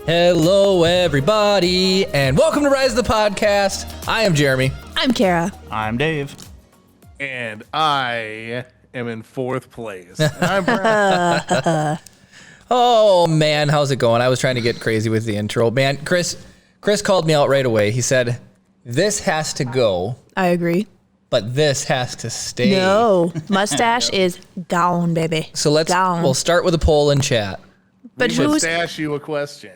Hello, everybody, and welcome to Rise of the Podcast. I am Jeremy. I'm Kara. I'm Dave. And I am in fourth place. And I'm Brad. Oh, man, how's it going? I was trying to get crazy with the intro. Man, Chris called me out right away. He said, this has to go, I agree. but this has to stay. No, mustache is gone, baby. So gone. we'll start with a poll in chat. But We should who's ask you a question.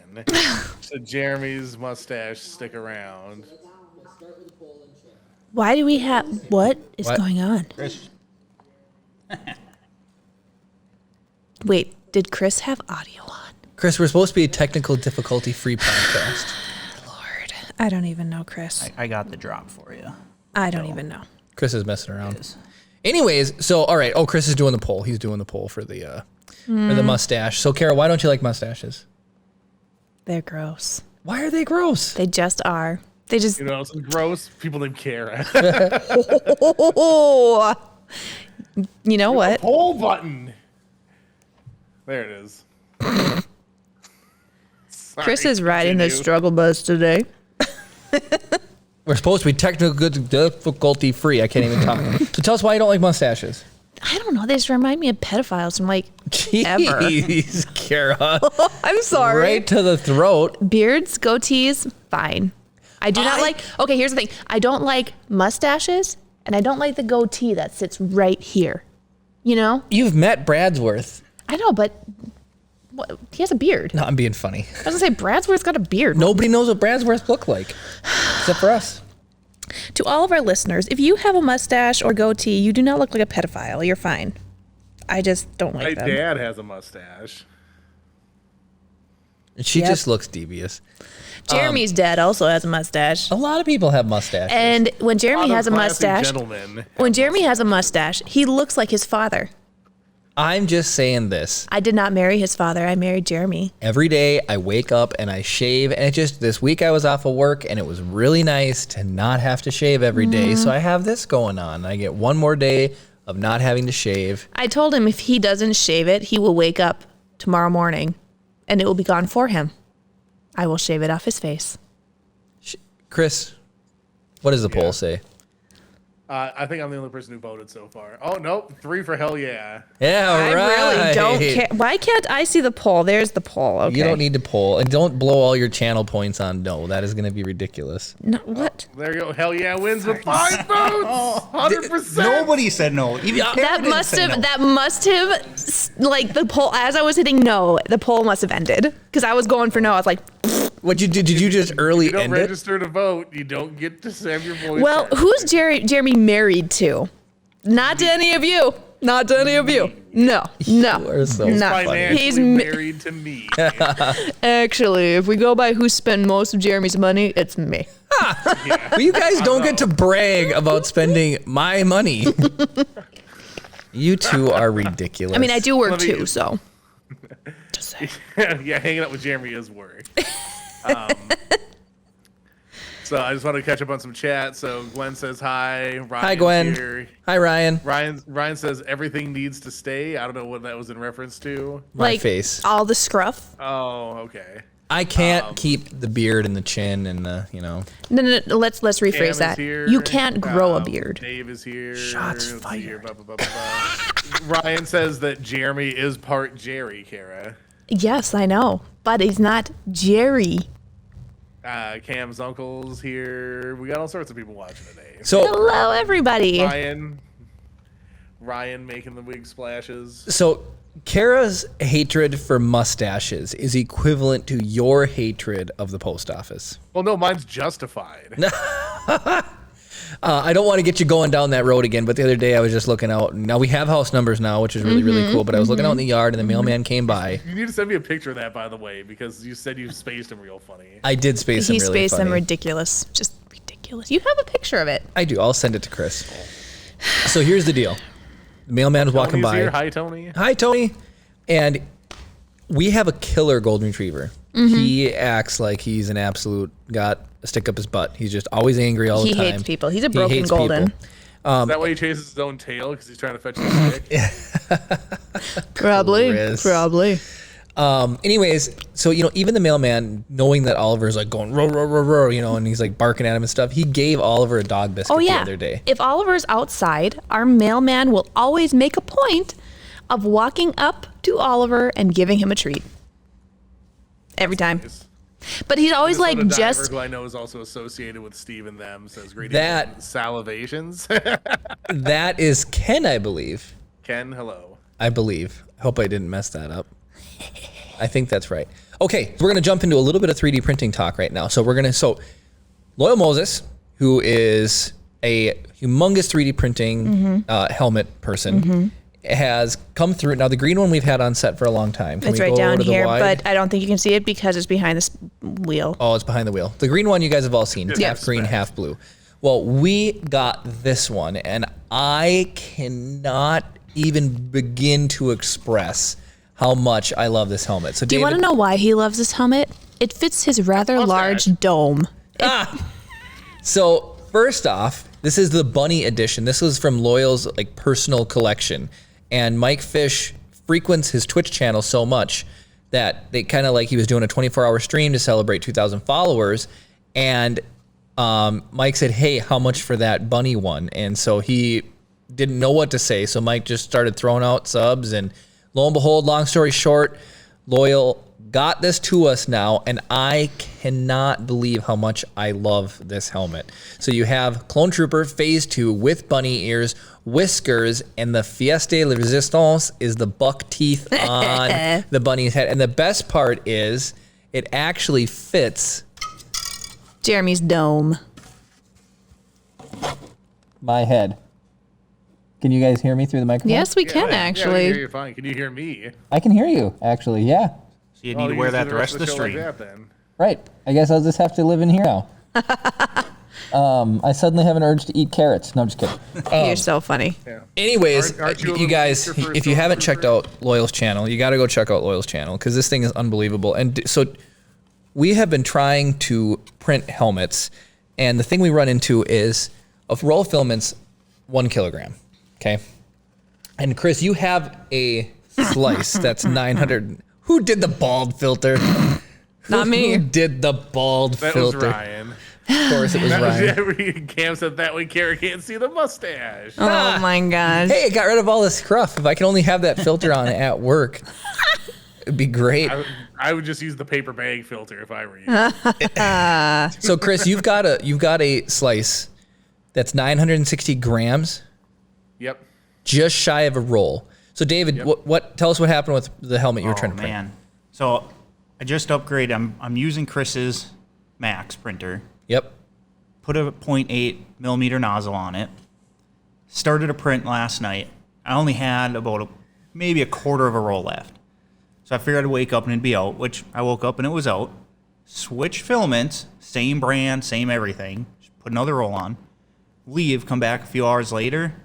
Should Jeremy's mustache stick around? why do we have what is What? going on? Chris. Wait, did Chris have audio on? Chris, we're supposed to be a technical difficulty-free podcast. Lord, I don't even know, Chris. I got the drop for you. I don't even know. Chris is messing around. Is. Anyways, so, all right. Oh, Chris is doing the poll. He's doing the poll for the mustache. So, Kara, why don't you like mustaches? They're gross. Why are they gross? They just are. They just You know, some gross people named Kara. oh. You know what? Poll button. There it is. Sorry, Chris is riding the continue. struggle bus today. We're supposed to be technical difficulty-free. I can't even talk. So tell us why you don't like mustaches. I don't know. They just remind me of pedophiles from like ever. Jeez, Kara. I'm sorry. Right to the throat. Beards, goatees, fine. I do not like, okay, here's the thing. I don't like mustaches, and I don't like the goatee that sits right here. You know? You've met Bradsworth. I know, but what, he has a beard. No, I'm being funny. I was gonna say, Bradsworth's got a beard. Nobody knows what Bradsworth look like, except for us. To all of our listeners, if you have a mustache or goatee, you do not look like a pedophile. You're fine. I just don't My like them. dad has a mustache. And she Yep. just looks devious. Jeremy's dad also has a mustache. A lot of people have mustaches. And when Jeremy has a Classic mustache, Gentlemen. when Jeremy has a mustache, he looks like his father. I'm just saying this. I did not marry his father. I married Jeremy. Every day I wake up and I shave, and this week I was off of work, and it was really nice to not have to shave every day. So I have this going on. I get one more day of not having to shave. I told him if he doesn't shave it, he will wake up tomorrow morning and it will be gone for him. I will shave it off his face. Chris, what does the poll say? I think I'm the only person who voted so far. Oh, nope. 3 for hell yeah. Yeah, I really don't care. Why can't I see the poll? There's the poll. Okay. You don't need to poll, and don't blow all your channel points on no. That is going to be ridiculous. No, what? There you go. Hell yeah wins with 5 votes. 100%. Nobody said no. Even Kara That didn't must say have. no. That must have. Like the poll. As I was hitting no, the poll must have ended because I was going for no. I was like, What you did? Did you just early You don't end it? register to vote. You don't get to have your voice. well, heard. who's Jeremy married to? Not to any of you. Not to any of you. No. No. You are so no. funny. Financially He's married to me. Actually, if we go by who spent most of Jeremy's money, it's me. Well, you guys don't get to brag about spending my money. You two are ridiculous. I mean, I do work Let me- too, so. Just saying. Yeah, hanging out with Jeremy is work. So I just wanted to catch up on some chat. So Gwen says hi. Ryan's Hi, Gwen. Here. Hi, Ryan. Ryan says everything needs to stay. I don't know what that was in reference to. My Like, face. all the scruff. Oh, okay. I can't keep the beard and the chin and the, No, let's Cam rephrase is that. here. You can't grow a beard. Dave is here. Shots Let's see here. fired. Blah, blah, blah, blah, blah. Ryan says that Jeremy is part Jerry, Kara. Yes, I know. But he's not Jerry. Cam's uncle's here. We got all sorts of people watching today. So, Hello, everybody. Ryan making the wig splashes. so Kara's hatred for mustaches is equivalent to your hatred of the post office. Well, no, mine's justified. I don't want to get you going down that road again, but the other day I was just looking out. Now we have house numbers now, which is really, really cool. But I was looking out in the yard, and the mailman came by. You need to send me a picture of that, by the way, because you said you spaced him real funny. I did space him He really spaced them funny. ridiculous. Just ridiculous. You have a picture of it. I do. I'll send it to Chris. So here's the deal. The mailman was walking Tony's by. here. Hi, Tony. Hi, Tony. And we have a killer golden retriever. He acts like he's an absolute got a stick up his butt. He's just always angry all the He time. hates people. He's a He broken hates golden. people. Is that why he chases his own tail? Because he's trying to fetch his stick? Probably. Chris. Probably. Anyways, so, even the mailman, knowing that Oliver's like going, roar, roar, roar, roar, and he's like barking at him and stuff, he gave Oliver a dog biscuit Oh, the yeah. other day. If Oliver's outside, our mailman will always make a point of walking up to Oliver and giving him a treat. Every time. But he's always like Minnesota Diver, just. who I know is also associated with Steve and them, says greetings That- and salivations. That is Ken, I believe. Ken, hello. I believe. I hope I didn't mess that up. I think that's right. Okay, we're gonna jump into a little bit of 3D printing talk right now. So Loyal Moses, who is a humongous 3D printing helmet person, has come through. Now the green one we've had on set for a long time. Can It's we right go down to the here, wide? but I don't think you can see it because it's behind this wheel. Oh, it's behind the wheel. The green one you guys have all seen. It's half green, half blue. Well, we got this one, and I cannot even begin to express how much I love this helmet. So, Do you want to know why he loves this helmet? It fits his rather large dome. So, first off, this is the bunny edition. This is from Loyal's personal collection, and Mike Fish frequents his Twitch channel so much that they kind of he was doing a 24-hour stream to celebrate 2,000 followers, and Mike said, "Hey, how much for that bunny one?" And so he didn't know what to say, so Mike just started throwing out subs, and lo and behold, long story short, Loyal got this to us now, and I cannot believe how much I love this helmet. So you have Clone Trooper Phase 2 with bunny ears, whiskers, and the Fieste de la Resistance is the buck teeth on the bunny's head. And the best part is it actually fits Jeremy's dome. my head. Can you guys hear me through the microphone? Yes, we Yeah, can yeah, I actually. can hear you fine. Can you hear me? I can hear you, actually, yeah. So you need to wear that the rest of the show stream. Like that, then. Right. I guess I'll just have to live in here now. I suddenly have an urge to eat carrots. No, I'm just kidding. You're so funny. Anyways, Aren't you a you little guys, future for if you haven't checked Stormtrooper? out Loyal's channel, you got to go check out Loyal's channel because this thing is unbelievable. And so we have been trying to print helmets, and the thing we run into is a roll of filaments, 1 kilogram. Okay. And Chris, you have a slice that's 900. Who did the bald filter? Not me. Who did the bald That was filter? Ryan. Of course, it was That Ryan. was Cam said that way Kara can't see the mustache. Oh my gosh. Hey, it got rid of all the scruff. If I could only have that filter on at work, it'd be great. I would just use the paper bag filter if I were you. So, Chris, you've got a slice that's 960 grams, Yep. just shy of a roll. So, David, what? Tell us what happened with the helmet you were trying to print. Man. So I just upgraded. I'm using Chris's Max printer. Yep. Put a 0.8 millimeter nozzle on it. Started a print last night. I only had about maybe a quarter of a roll left. So I figured I'd wake up and it'd be out, which I woke up and it was out. Switch filaments, same brand, same everything. Just put another roll on. Leave, come back a few hours later.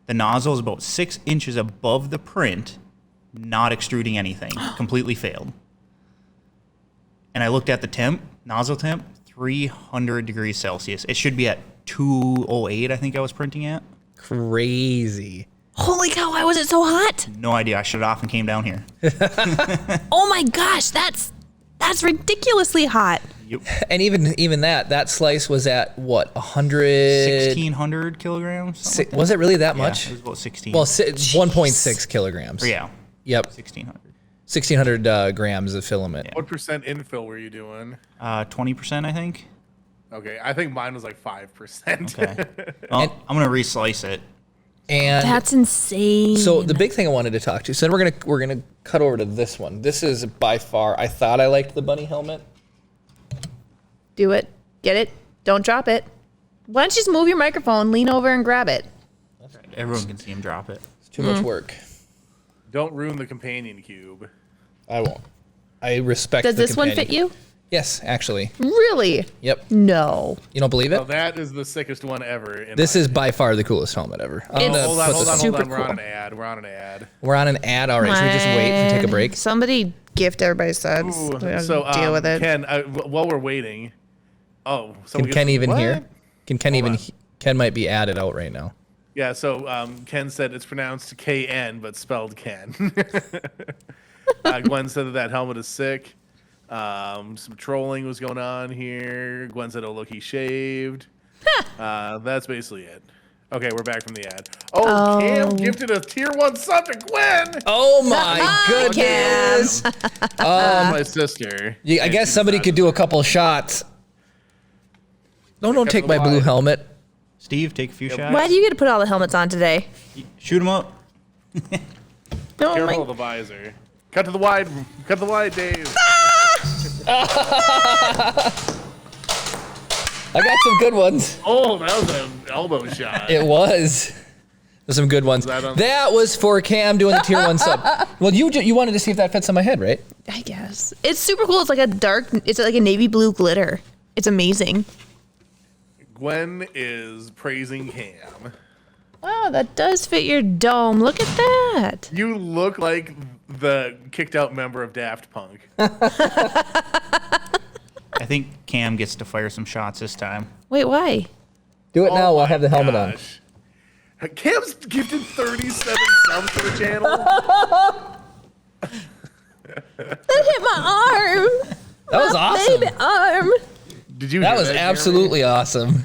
The nozzle is about 6 inches above the print, not extruding anything. Completely failed. And I looked at the temp, nozzle temp, 300 degrees Celsius. It should be at 208, I think I was printing at. Crazy. Holy cow, why was it so hot? No idea. I shut it off and came down here. Oh my gosh, that's ridiculously hot. Yep. And even that slice was at what 100? 1,600 kilograms? something like that. Was it really that Yeah, much? it was about 16. Well, 1.6 kilograms. Or yeah, Yep. 1,600. 1,600 grams of filament. What percent infill were you doing? 20%, I think. Okay, I think mine was like 5%. Okay. Well, I'm going to reslice it. And That's insane. so the big thing I wanted to talk to. So then we're gonna cut over to this one. This is by far. I thought I liked the bunny helmet. Do it. Get it. Don't drop it. Why don't you just move your microphone, lean over and grab it? Everyone can see him drop it. It's too much work. Don't ruin the companion cube. I won't. I respect. Does the this one companion. fit you? Yes, actually. Really? Yep. No. You don't believe it? Well, that is the sickest one ever. This is by far the coolest helmet ever. I'm It's gonna Hold on, put hold this on, on. hold on. Super We're on cool. an ad. We're on an ad. We're on an ad. All right, should we just wait and take a break? Somebody gift everybody subs. Ooh, We don't so deal with it. Ken, while we're waiting, Can Ken even hear? Can Ken Hold even? on. Ken might be added out right now. Yeah, so Ken said it's pronounced KN but spelled Ken. Gwen said that helmet is sick. Some trolling was going on here. Gwen said, "Oh look, he shaved." That's basically it. Okay, we're back from the ad. Oh, Cam gifted a tier 1 sub to Gwen. Oh my goodness! My sister. I guess somebody could do a couple shots. No, don't take my blue helmet. Steve, take a few shots. Why do you get to put all the helmets on today? Shoot him up. No, Careful of the visor. Cut to the wide. Cut to the wide, Dave. I got some good ones. Oh, that was an elbow shot. It was. There's some good ones. That was for Cam doing the tier 1 sub. Well, you wanted to see if that fits on my head, right? I guess. It's super cool. It's like a navy blue glitter. It's amazing. Gwen is praising Cam. Wow, that does fit your dome. Look at that. You look like the kicked out member of Daft Punk. I think Cam gets to fire some shots this time. Wait, why? Do it now. Oh I'll have the helmet on. gosh. Cam's gifted 37 subs to the channel. That hit my arm. That was awesome. Baby arm. Did you? That hear was Jeremy? absolutely awesome.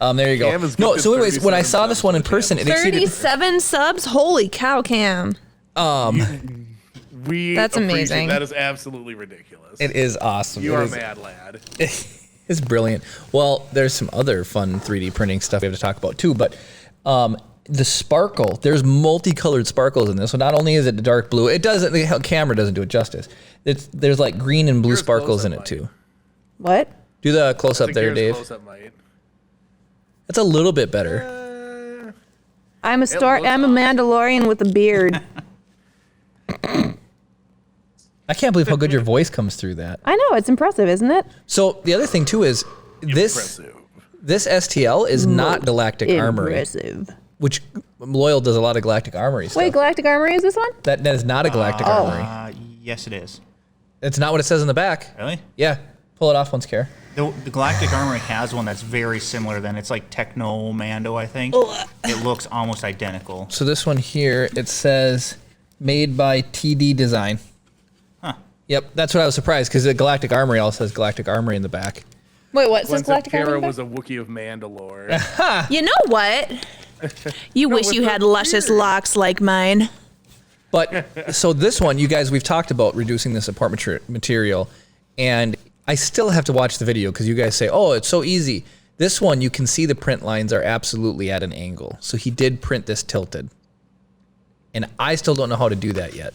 There you go. Cam has No, gifted so anyways, when I 37 saw this subs one to in the person, it exceeded. 37 subs? Holy cow, Cam. We That's appreciate- amazing. That is absolutely ridiculous. It is awesome. You It are a is- mad lad. It's brilliant. Well, there's some other fun 3D printing stuff we have to talk about too, but the sparkle, there's multicolored sparkles in this. So not only is it the dark blue, it doesn't, the camera doesn't do it justice. There's like green and blue Here's sparkles in it close-up, too. What? Do the close up there, Dave. Close-up might. That's a little bit better. I'm a looks Mandalorian with a beard. I can't believe how good your voice comes through that. I know, it's impressive, isn't it? So the other thing too is this STL is not Galactic Armory, Impressive. which Loyal does a lot of Galactic Armory stuff. Wait, Galactic Armory is this one? That is not a Galactic Armory. Yes, it is. It's not what it says in the back. Really? Yeah. Pull it off once, Care. The Galactic Armory has one that's very similar. Then it's like Techno Mando, I think. It looks almost identical. So this one here, it says made by TD Design. Huh. Yep, that's what I was surprised because the Galactic Armory also says Galactic Armory in the back. Wait, what says Gwen said Galactic Kara Armory? was a Wookiee of Mandalore. You know what? You wish with you the had luscious beard. locks like mine. But so this one, you guys, we've talked about reducing the support material, and I still have to watch the video because you guys say, "Oh, it's so easy." This one, you can see the print lines are absolutely at an angle. So he did print this tilted, and I still don't know how to do that yet.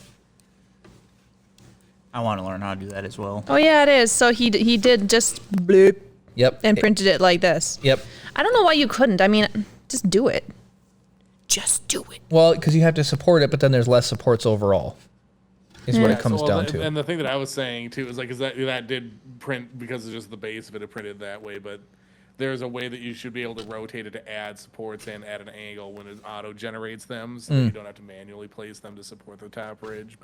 I want to learn how to do that as well. Oh yeah, it is. So he did just bloop Yep. and printed it like this. Yep. I don't know why you couldn't. I mean, just do it. Just do it. Well, because you have to support it, but then there's less supports overall. Is what Yeah. it comes down to. And the thing that I was saying too is like, is that did print because it's just the base of it printed that way, but there's a way that you should be able to rotate it to add supports and at an angle when it auto generates them, so that you don't have to manually place them to support the top ridge.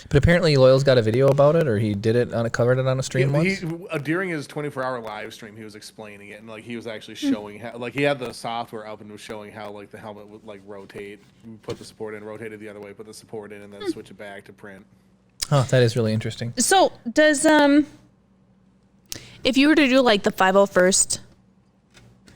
But apparently Loyal's got a video about it, or he did it covered it on a stream once. During his 24-hour live stream, he was explaining it, and like he was actually showing how, like he had the software up and was showing how like the helmet would like rotate, put the support in, rotate it the other way, put the support in, and then switch it back to print. Oh, that is really interesting. So does if you were to do like the 501st,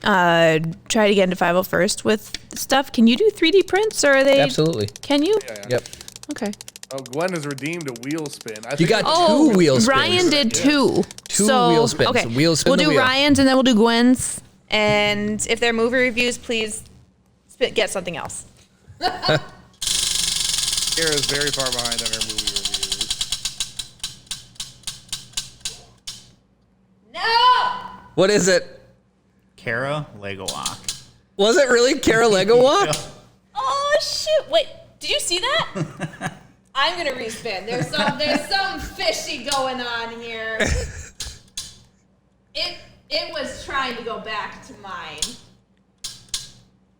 try it again to 501st with stuff, can you do 3D prints or are they? Absolutely. Can you? Yeah. Yep. Okay. Oh, Gwen has redeemed a wheel spin. I You think got Oh, two wheel spins. Ryan did two. Two So, wheel spins. Okay. Wheel spin we'll the do wheel. Ryan's and then we'll do Gwen's. And if they're movie reviews, please get something else. Kara is very far behind on her movie reviews. No! What is it? Kara Lego Lock. Was it really Kara Lego Walk? Oh shoot! Wait, did you see that? I'm gonna respin. There's something fishy going on here. It was trying to go back to mine.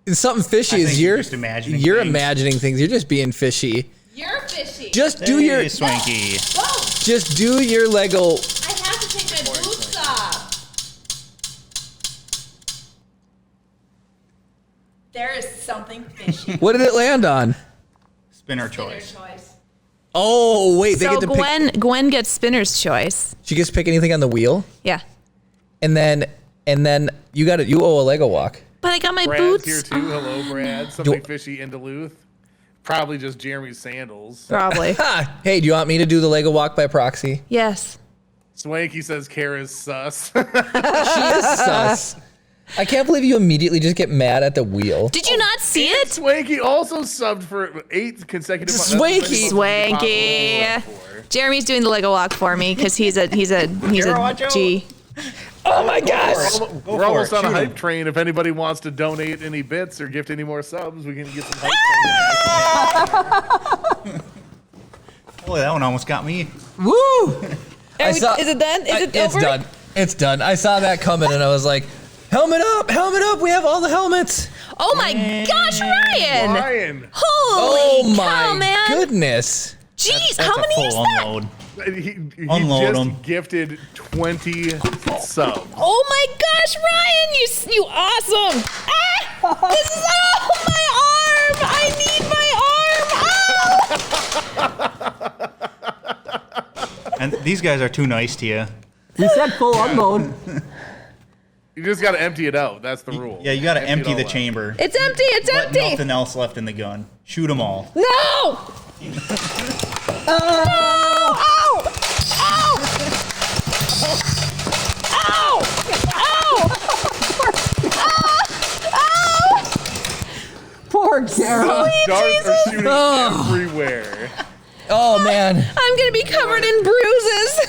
Something fishy I is think you're you're just imagining you're things. imagining things. You're just being fishy. You're fishy. Just do your Hey, Swanky. Whoa! just do your Lego. I have to take my boots off. There is something fishy. What did it land on? Spinner Spinner choice. choice. Oh, wait. They So get to pick. Gwen gets spinner's choice. She gets to pick anything on the wheel. Yeah. And then you owe a Lego walk. But I got my Brad's boots. here too. Hello, Brad. Something fishy in Duluth. Probably just Jeremy's sandals. Probably. Hey, do you want me to do the Lego walk by proxy? Yes. Swanky says Kara's sus. She is sus. I can't believe you immediately just get mad at the wheel. Did you not see it? Swanky also subbed for 8 consecutive months. Swanky. Swanky. Jeremy's doing the Lego walk for me because he's a watch out. G. Oh my gosh. We're almost on a hype train. If anybody wants to donate any bits or gift any more subs, we can get some hype train. Boy, that one almost got me. Woo! Is it done? Is it It's over? done. It's done. I saw that coming and I was like, helmet up. We have all the helmets. Oh my gosh, Ryan! Ryan, Holy cow, my man! goodness. Jeez, That's how a many full is that? unload. he Unload just 'em. gifted 20 subs. Oh my gosh, Ryan, you awesome! Ah, this is my arm. I need my arm. And these guys are too nice to you. You said full unload. You just got to empty it out. That's the rule. Yeah, you got to empty it the all out. chamber. It's empty. It's But empty. nothing else left in the gun. Shoot them all. No! Ow! Ow! Ow! Ow! Poor Kara. Darts are shooting everywhere. Oh man. I'm gonna be covered in bruises.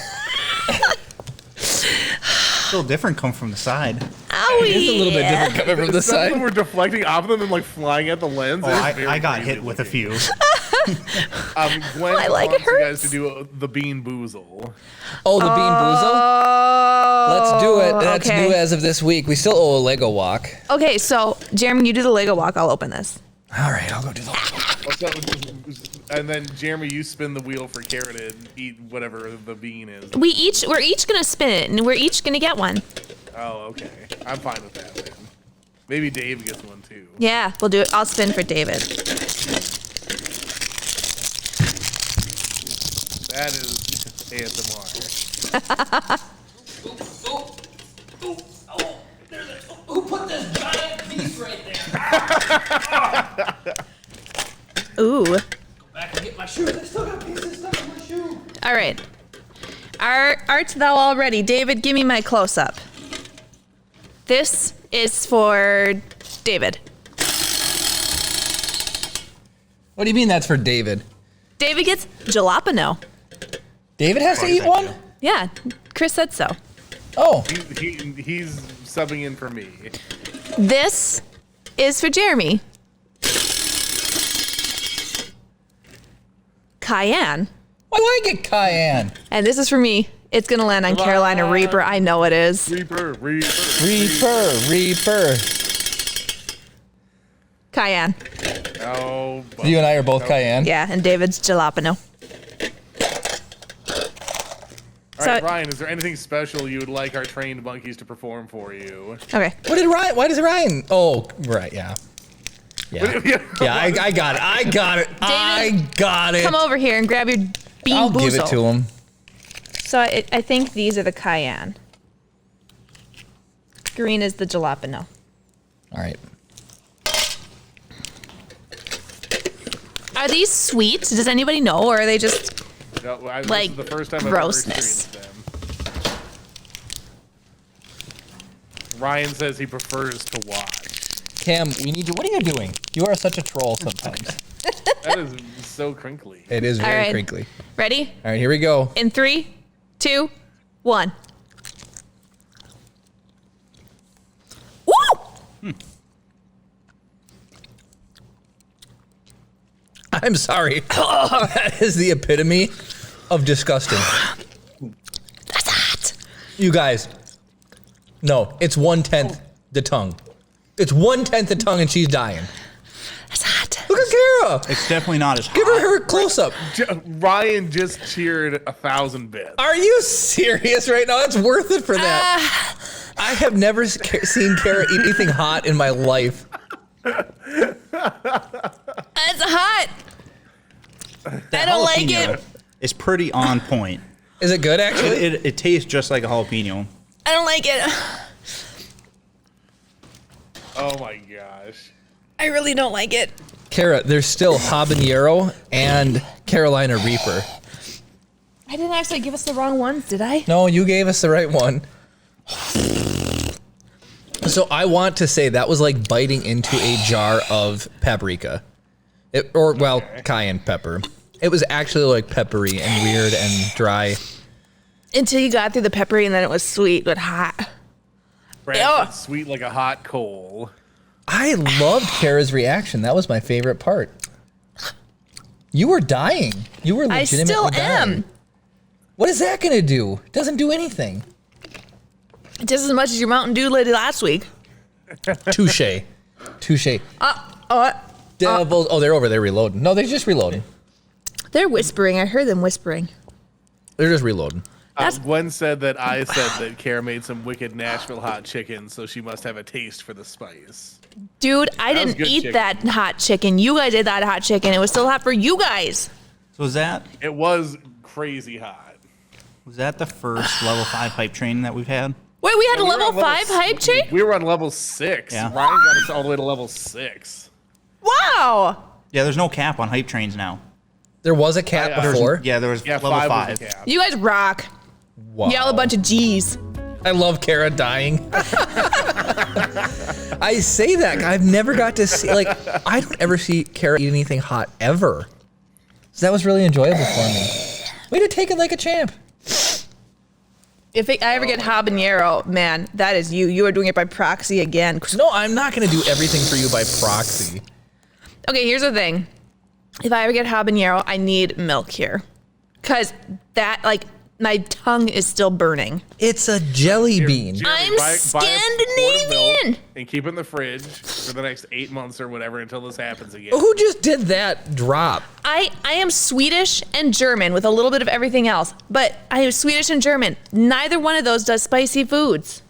Still different come from the side. Owie! It's a little bit different coming from the Some of them side. were deflecting off of them and like flying at the lens. Oh, It was very I got crazy hit with a looking. few. Gwen My leg wants you guys hurts. to do the bean boozle. Oh, the bean boozle? Let's do it. That's okay. new as of this week. We still owe a Lego walk. Okay, so Jeremy, you do the Lego walk. I'll open this. All right, I'll go do the Lego walk. And then Jeremy, you spin the wheel for Kara to eat whatever the bean is. We're each gonna spin it, and we're each gonna get one. Oh, okay. I'm fine with that then. Maybe Dave gets one too. Yeah, we'll do it. I'll spin for David. That is ASMR. Who put this giant piece right there? Ooh. Back and get my shoes. I still got pieces stuck in my shoe. All right. Art thou all ready? David, give me my close up. This is for David. What do you mean that's for David? David gets jalapeno. David has to eat one? Yeah, Chris said so. Oh. He's subbing in for me. This is for Jeremy. Cayenne. Why do I get cayenne? And this is for me. It's gonna land on Carolina Reaper. I know it is. Reaper. Reaper. Cayenne. Oh, You and I are both cayenne? Yeah, and David's jalapeno. All right, So- Ryan, is there anything special you would like our trained monkeys to perform for you? Okay. What did Ryan? Why does Ryan? Oh, right, yeah. Yeah. Yeah, I got it. I got it. Come over here and grab your bean I'll boozle. give it to him. So I think these are the cayenne. Green is the jalapeno. All right. Are these sweet? Does anybody know, or are they just No, this Like, is the first time I've grossness. ever experienced them. Ryan says he prefers to watch. Cam, we need you. What are you doing? You are such a troll sometimes. That is so crinkly. It is All very right. crinkly. ready? All right, here we go. In 3, 2, 1. Woo! I'm sorry. That is the epitome of disgusting. That's hot. You guys. No, it's 1/10 the tongue. It's 1/10 the tongue and she's dying. That's hot. Look at Kara. It's definitely not as hot. Give her close up. Ryan just cheered 1,000 bits. Are you serious right now? That's worth it for that. I have never seen Kara eat anything hot in my life. It's hot. I don't like jalapeno it. It's pretty on point. Is it good actually? It tastes just like a jalapeno. I don't like it. Oh my gosh. I really don't like it. Kara, there's still habanero and Carolina Reaper. I didn't actually give us the wrong ones, did I? No, you gave us the right one. So I want to say that was like biting into a jar of paprika. Cayenne pepper. It was actually like peppery and weird and dry. Until you got through the peppery and then it was sweet but hot. Brad Ew. said sweet like a hot coal. I loved Kara's reaction. That was my favorite part. You were dying. You were I legitimately still dying. am. What is that going to do? It doesn't do anything. Just as much as your Mountain Dew lady last week. Touche. Devils. Oh, they're over there reloading. No, they're just reloading. They're whispering. I heard them whispering. They're just reloading. Gwen said that I said that Kara made some wicked Nashville hot chicken, so she must have a taste for the spice. Dude, I That was didn't good eat chicken. that hot chicken. You guys did that hot chicken. It was still hot for you guys. So was that It was crazy hot. the first level 5 hype training that we've had? Wait, we had a We were level on 5 hype chain? We were on level 6. Yeah. Ryan got us all the way to level 6. Wow. Yeah, there's no cap on hype trains now. There was a cat There's- before. Yeah, there was Yeah, level 5 5. was a cap. You guys rock. Wow. Yell a bunch of G's. I love Kara dying. I say that. I've never got to see, like, I don't ever see Kara eat anything hot ever. So that was really enjoyable for me. Way to take it like a champ. If I ever get habanero, man, that is you. You are doing it by proxy again. No, I'm not going to do everything for you by proxy. Okay, here's the thing. If I ever get habanero, I need milk here. Because that, like, my tongue is still burning. It's a jelly bean. Jeremy, I'm buy a quart of milk Scandinavian. And keep it in the fridge for the next 8 months or whatever until this happens again. Who just did that drop? I am Swedish and German with a little bit of everything else. But I am Swedish and German. Neither one of those does spicy foods.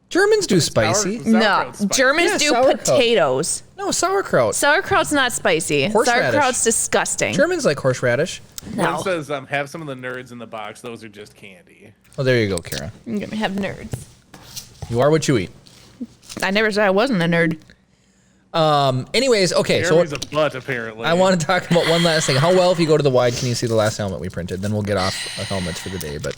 Germans do spicy. Sour- No, sauerkraut's spicy. Germans Yeah, do sauerkraut. potatoes. No, sauerkraut. Sauerkraut's not spicy. Horseradish. Sauerkraut's disgusting. Germans like horseradish. Gwen No, says have some of the nerds in the box. Those are just candy. Oh, there you go, Kara. I'm gonna have nerds. You are what you eat. I never said I wasn't a nerd. Anyways, okay, so Jeremy's a butt, apparently. I want to talk about one last thing. How well, if you go to the wide, can you see the last helmet we printed? Then we'll get off the helmets for the day. But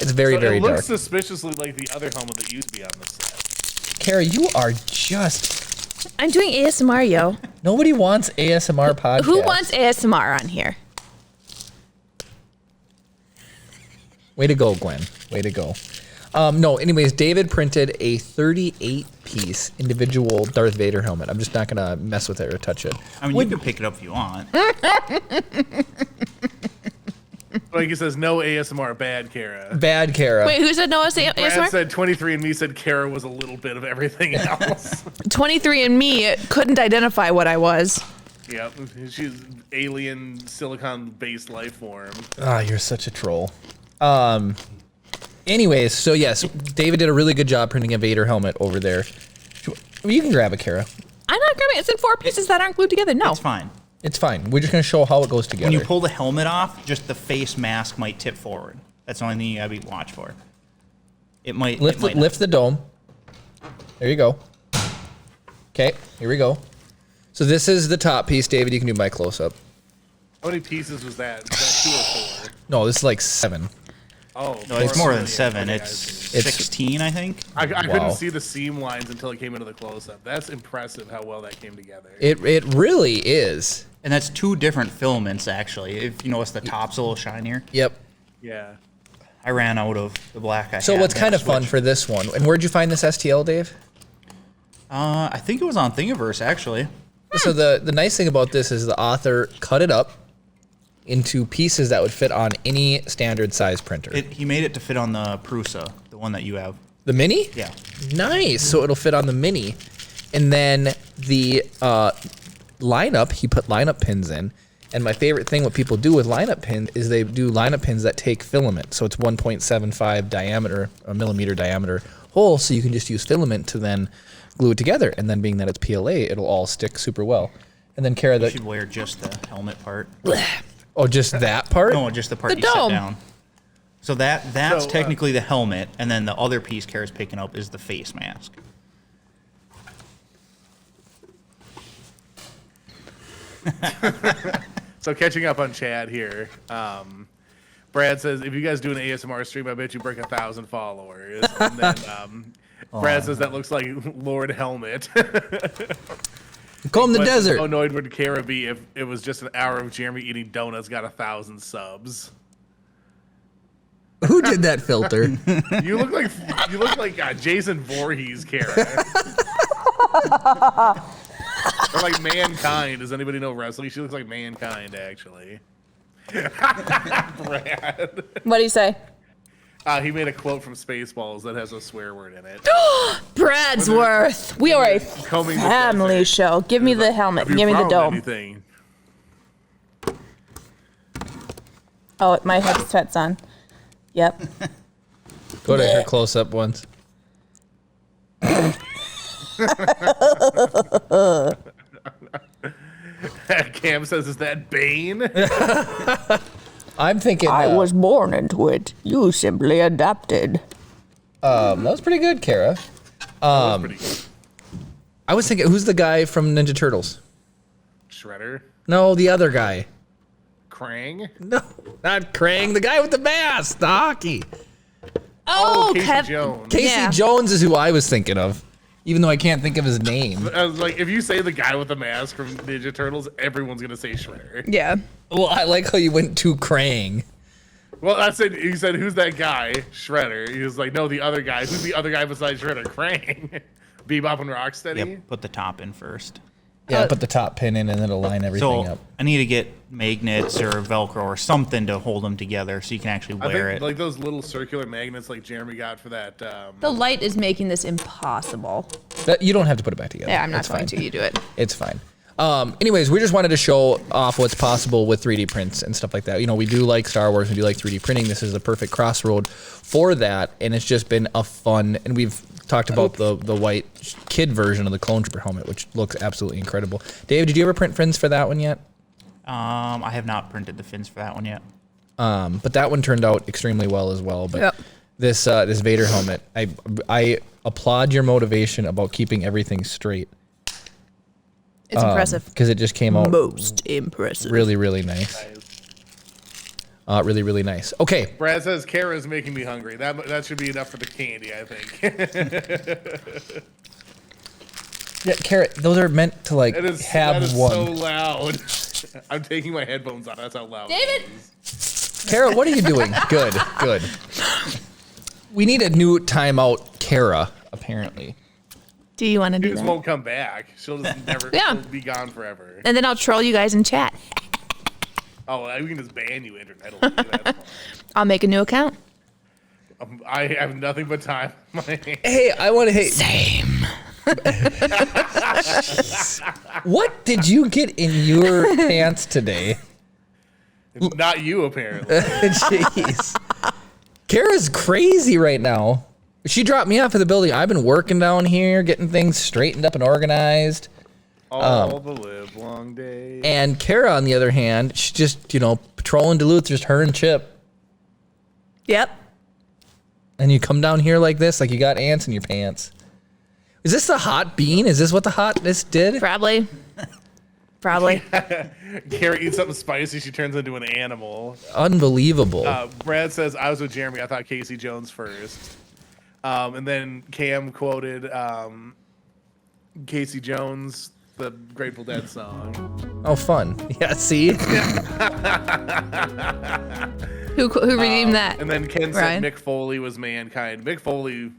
it's very, very It dark. looks suspiciously like the other helmet that used to be on the set. Kara, you are just... I'm doing ASMR, yo. Nobody wants ASMR podcast. Who wants ASMR on here? Way to go, Gwen. Way to go. No, anyways, David printed a 38-piece individual Darth Vader helmet. I'm just not going to mess with it or touch it. I mean, you can pick it up if you want. Like he says, no ASMR, bad Kara. Bad Kara. Wait, who said no Brad ASMR? said 23andMe said Kara was a little bit of everything else. 23andMe couldn't identify what I was. Yep, she's alien silicon-based life form. Ah, you're such a troll. Anyways, so yes, David did a really good job printing a Vader helmet over there. You can grab it, Kara. I'm not grabbing it. It's in 4 pieces that aren't glued together. No. It's fine. It's fine. We're just going to show how it goes together. When you pull the helmet off, just the face mask might tip forward. That's the only thing you gotta be watch for. It might lift the dome. There you go. Okay, here we go. So this is the top piece, David. You can do my close-up. How many pieces was that? Was that 2 or 4? No, this is like 7. Oh, No, it's more than 7. Okay, It's It's- 16, I think. I Wow. couldn't see the seam lines until it came into the close-up. That's impressive how well that came together. It really is. And that's 2 different filaments, actually. If you notice, the top's a little shinier. Yep. Yeah. I ran out of the black I So had. what's kind of fun Switch. for this one, and where'd you find this STL, Dave? I think it was on Thingiverse, actually. So the nice thing about this is the author cut it up into pieces that would fit on any standard size printer. He made it to fit on the Prusa, the one that you have. The Mini? Yeah. Nice. So it'll fit on the Mini. And then the lineup, he put lineup pins in. And my favorite thing what people do with lineup pins is they do lineup pins that take filament. So it's 1.75 diameter, a millimeter diameter hole. So you can just use filament to then glue it together. And then being that it's PLA, it'll all stick super well. And then Kara, You should wear just the helmet part. oh, just that part? No, just the part The you dome. sit down. So that's So, technically the helmet, and then the other piece Kara's picking up is the face mask. So catching up on Chad here. Brad says, if you guys do an ASMR stream, I bet you break 1,000 followers. And then Brad says that looks like Lord Helmet. Call him the But desert. How annoyed would Kara be if it was just an hour of Jeremy eating donuts got 1,000 subs? Who did that filter? You look like Jason Voorhees, Kara. Or like Mankind. Does anybody know wrestling? She looks like Mankind, actually. Brad. What do you say? He made a quote from Spaceballs that has a swear word in it. Bradsworth. We are a Combing the family desert. show. Give me the helmet. Have you Give me the found dome. anything? Oh, my headset's on. Yep. Go to her close up once. Cam says, is that Bane? I'm thinking I was born into it. You simply adapted. that was pretty good, Kara. Pretty good. I was thinking, who's the guy from Ninja Turtles? Shredder. No, the other guy. Krang. No, not Krang. The guy with the mask, the hockey. Oh, Casey Jones. Casey Yeah. Jones is who I was thinking of, even though I can't think of his name. I was like, if you say the guy with the mask from Ninja Turtles, everyone's gonna say Shredder. Yeah. Well, I like how you went to Krang. Well, I said, he said, who's that guy? Shredder. He was like, no, the other guy. Who's the other guy besides Shredder? Krang. Bebop and Rocksteady. Yep, put the top in first. Yeah, put the top pin in and then it'll line everything So up. I need to get magnets or Velcro or something to hold them together so you can actually I wear think it. like those little circular magnets like Jeremy got for that. The light is making this impossible. You don't have to put it back together. Yeah, I'm not It's going fine. to. You do it. It's fine. Anyways, we just wanted to show off what's possible with 3D prints and stuff like that. You know, we do like Star Wars, we do like 3D printing. This is the perfect crossroad for that, and it's just been a fun. And we've talked about the white kid version of the Clone Trooper helmet, which looks absolutely incredible. Dave, did you ever print fins for that one yet? I have not printed the fins for that one yet. But that one turned out extremely well as well. But Yep. this Vader helmet, I applaud your motivation about keeping everything straight. It's impressive. Because it just came out Most impressive. really, really nice. Really, really nice. Okay. Brad says Kara's making me hungry. That should be enough for the candy, I think. Yeah, Carrot, those are meant to like that is have one. so loud. I'm taking my headphones off. That's how loud. David! Kara, what are you doing? Good, good. We need a new timeout, Kara, apparently. Do you want to She do just that? won't come back. She'll just never. Yeah. She'll be gone forever. And then I'll troll you guys in chat. Oh, we can just ban you internetally. That's fine. I'll make a new account. I have nothing but time. on my hands. Hey, I want to. Same. What did you get in your pants today? It's not you, apparently. Jeez. Kara's crazy right now. She dropped me off at the building. I've been working down here, getting things straightened up and organized. All the live long day. And Kara, on the other hand, she's just, patrolling Duluth, just her and Chip. Yep. And you come down here like this, like you got ants in your pants. Is this the hot bean? Is this what the hotness did? Probably. Probably. Kara eats something spicy, she turns into an animal. Unbelievable. Brad says, I was with Jeremy. I thought Casey Jones first. And then Cam quoted Casey Jones, the Grateful Dead song. Oh, fun. Yeah, see? Who redeemed that? And then Ken Ryan? said Mick Foley was Mankind. Mick Foley,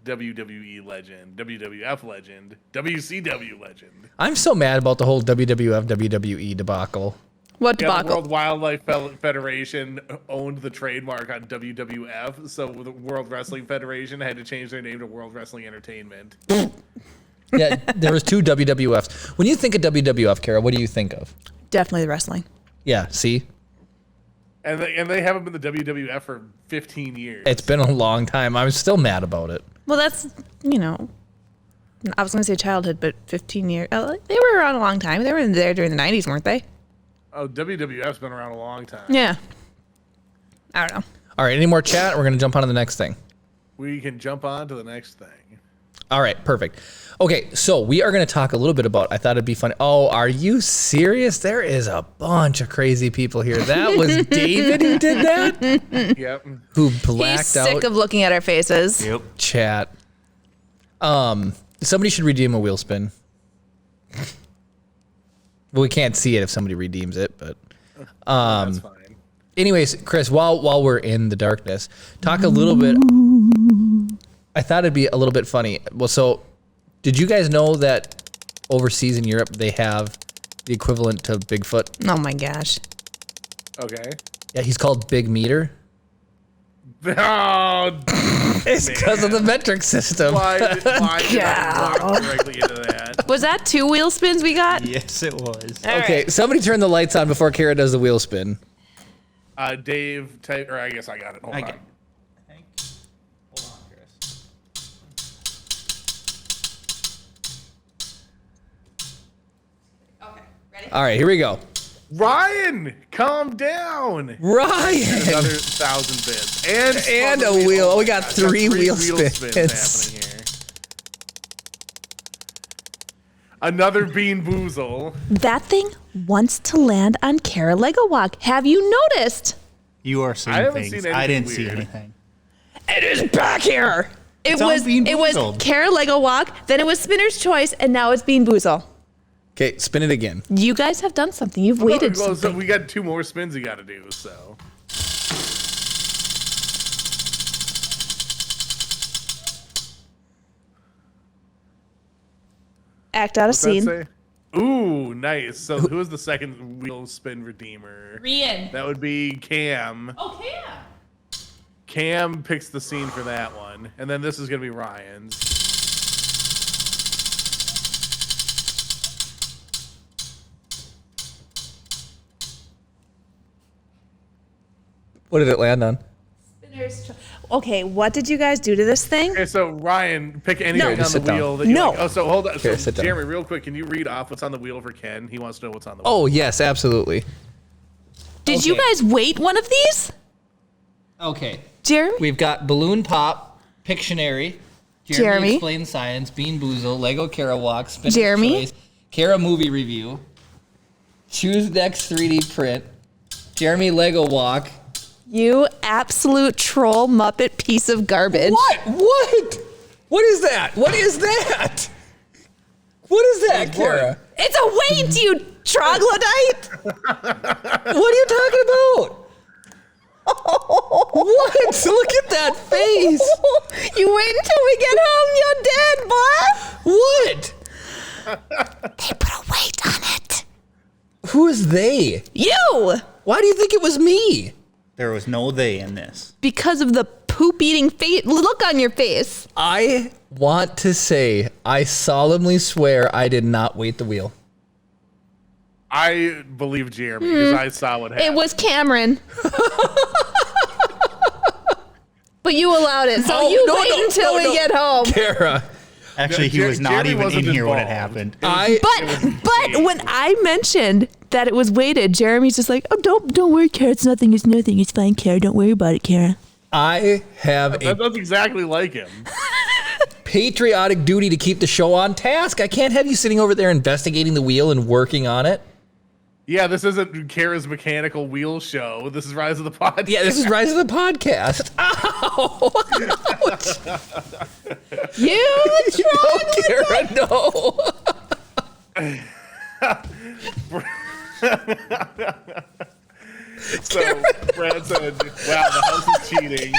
WWE legend, WWF legend, WCW legend. I'm so mad about the whole WWF, WWE debacle. What Yeah, the debacle? World Wildlife Federation owned the trademark on WWF, so the World Wrestling Federation had to change their name to World Wrestling Entertainment. Yeah, there was two WWFs. When you think of WWF, Kara, what do you think of? Definitely the wrestling. Yeah, see? And they haven't been the WWF for 15 years. It's been a long time. I'm still mad about it. Well, that's, I was going to say childhood, but 15 years. They were around a long time. They were in there during the 90s, weren't they? Oh, WWF's been around a long time. Yeah. I don't know. All right, any more chat? We're going to jump on to the next thing. We can jump on to the next thing. All right, perfect. Okay, so we are going to talk a little bit about, I thought it'd be funny. Oh, are you serious? There is a bunch of crazy people here. That was David who did that? Yep. Who blacked He's out sick of looking at our faces. Yep. chat. Somebody should redeem a wheel spin. Well, we can't see it if somebody redeems it, but That's fine. anyways, Chris, while we're in the darkness, talk a little bit. I thought it'd be a little bit funny. Well, so did you guys know that overseas in Europe they have the equivalent to Bigfoot? Oh my gosh. Okay. Yeah, he's called Big Meter. Oh, It's because of the metric system. why did I walk directly into that? Was that 2 wheel spins we got? Yes, it was. Okay, somebody turn the lights on before Kara does the wheel spin. Dave, or I guess I got it. Hold on. Hold on, Chris. All right, here we go. Ryan, calm down. Ryan Another 1,000 bits. and a probably- wheel. oh We my got gosh, three wheel spins spins. happening here. Another Bean Boozle. That thing wants to land on Kara Lego Walk. Have you noticed? You are seeing I haven't things. seen I anything didn't see weird. anything. It is back here. It on was Bean it was Boozled. Kara Lego Walk, then it was Spinner's Choice, and now it's Bean Boozle. Okay, spin it again. You guys have done something. You've waited Well, so something. we got 2 more spins we got to do, so. Act out a What's that scene. say? Ooh, nice. So who is the second wheel spin redeemer? Rian. That would be Cam. Oh, Cam. Cam picks the scene for that one. And then this is going to be Ryan's. What did it land on? Spinner's Choice. Okay, what did you guys do to this thing? Okay, so Ryan, pick anything on just the sit down. wheel that you No. like. Oh, so hold on. Here, So sit down. Jeremy, real quick, can you read off what's on the wheel for Ken? He wants to know what's on the wheel. Oh, yes, absolutely. Did you Okay. guys wait one of these? Okay. Jeremy? We've got Balloon Pop, Pictionary, Jeremy. Explain Science, Bean Boozle, Lego Kara Walk, Spinner's Jeremy. Choice, Kara Movie Review, Choose Next 3D Print, Jeremy Lego Walk. You absolute troll Muppet piece of garbage. What? What? What is that? What is that? What is that, Kara? It's a weight, you troglodyte! What are you talking about? What? Look at that face. You wait until we get home, you're dead, boy! What? They put a weight on it. Who is they? You! Why do you think it was me? There was no they in this. Because of the poop-eating look on your face. I want to say, I solemnly swear I did not wait the wheel. I believe Jeremy because I saw what happened. It was Cameron. But you allowed it, so Oh, you no, wait no, until no, we no. get home. Kara, Actually, he was not Jeremy even wasn't in here when it involved. happened. But when I mentioned that it was weighted, Jeremy's just like, "Oh, don't worry, Kara. It's nothing. It's nothing. It's fine, Kara. Don't worry about it, Kara." I have That a was exactly like him. patriotic duty to keep the show on task. I can't have you sitting over there investigating the wheel and working on it. Yeah, this isn't Kara's mechanical wheel show. This is Rise of the Pod. Yeah, this is Rise of the Podcast. Ow! You No, Kara, no. So Brad said, "Wow, the house is cheating."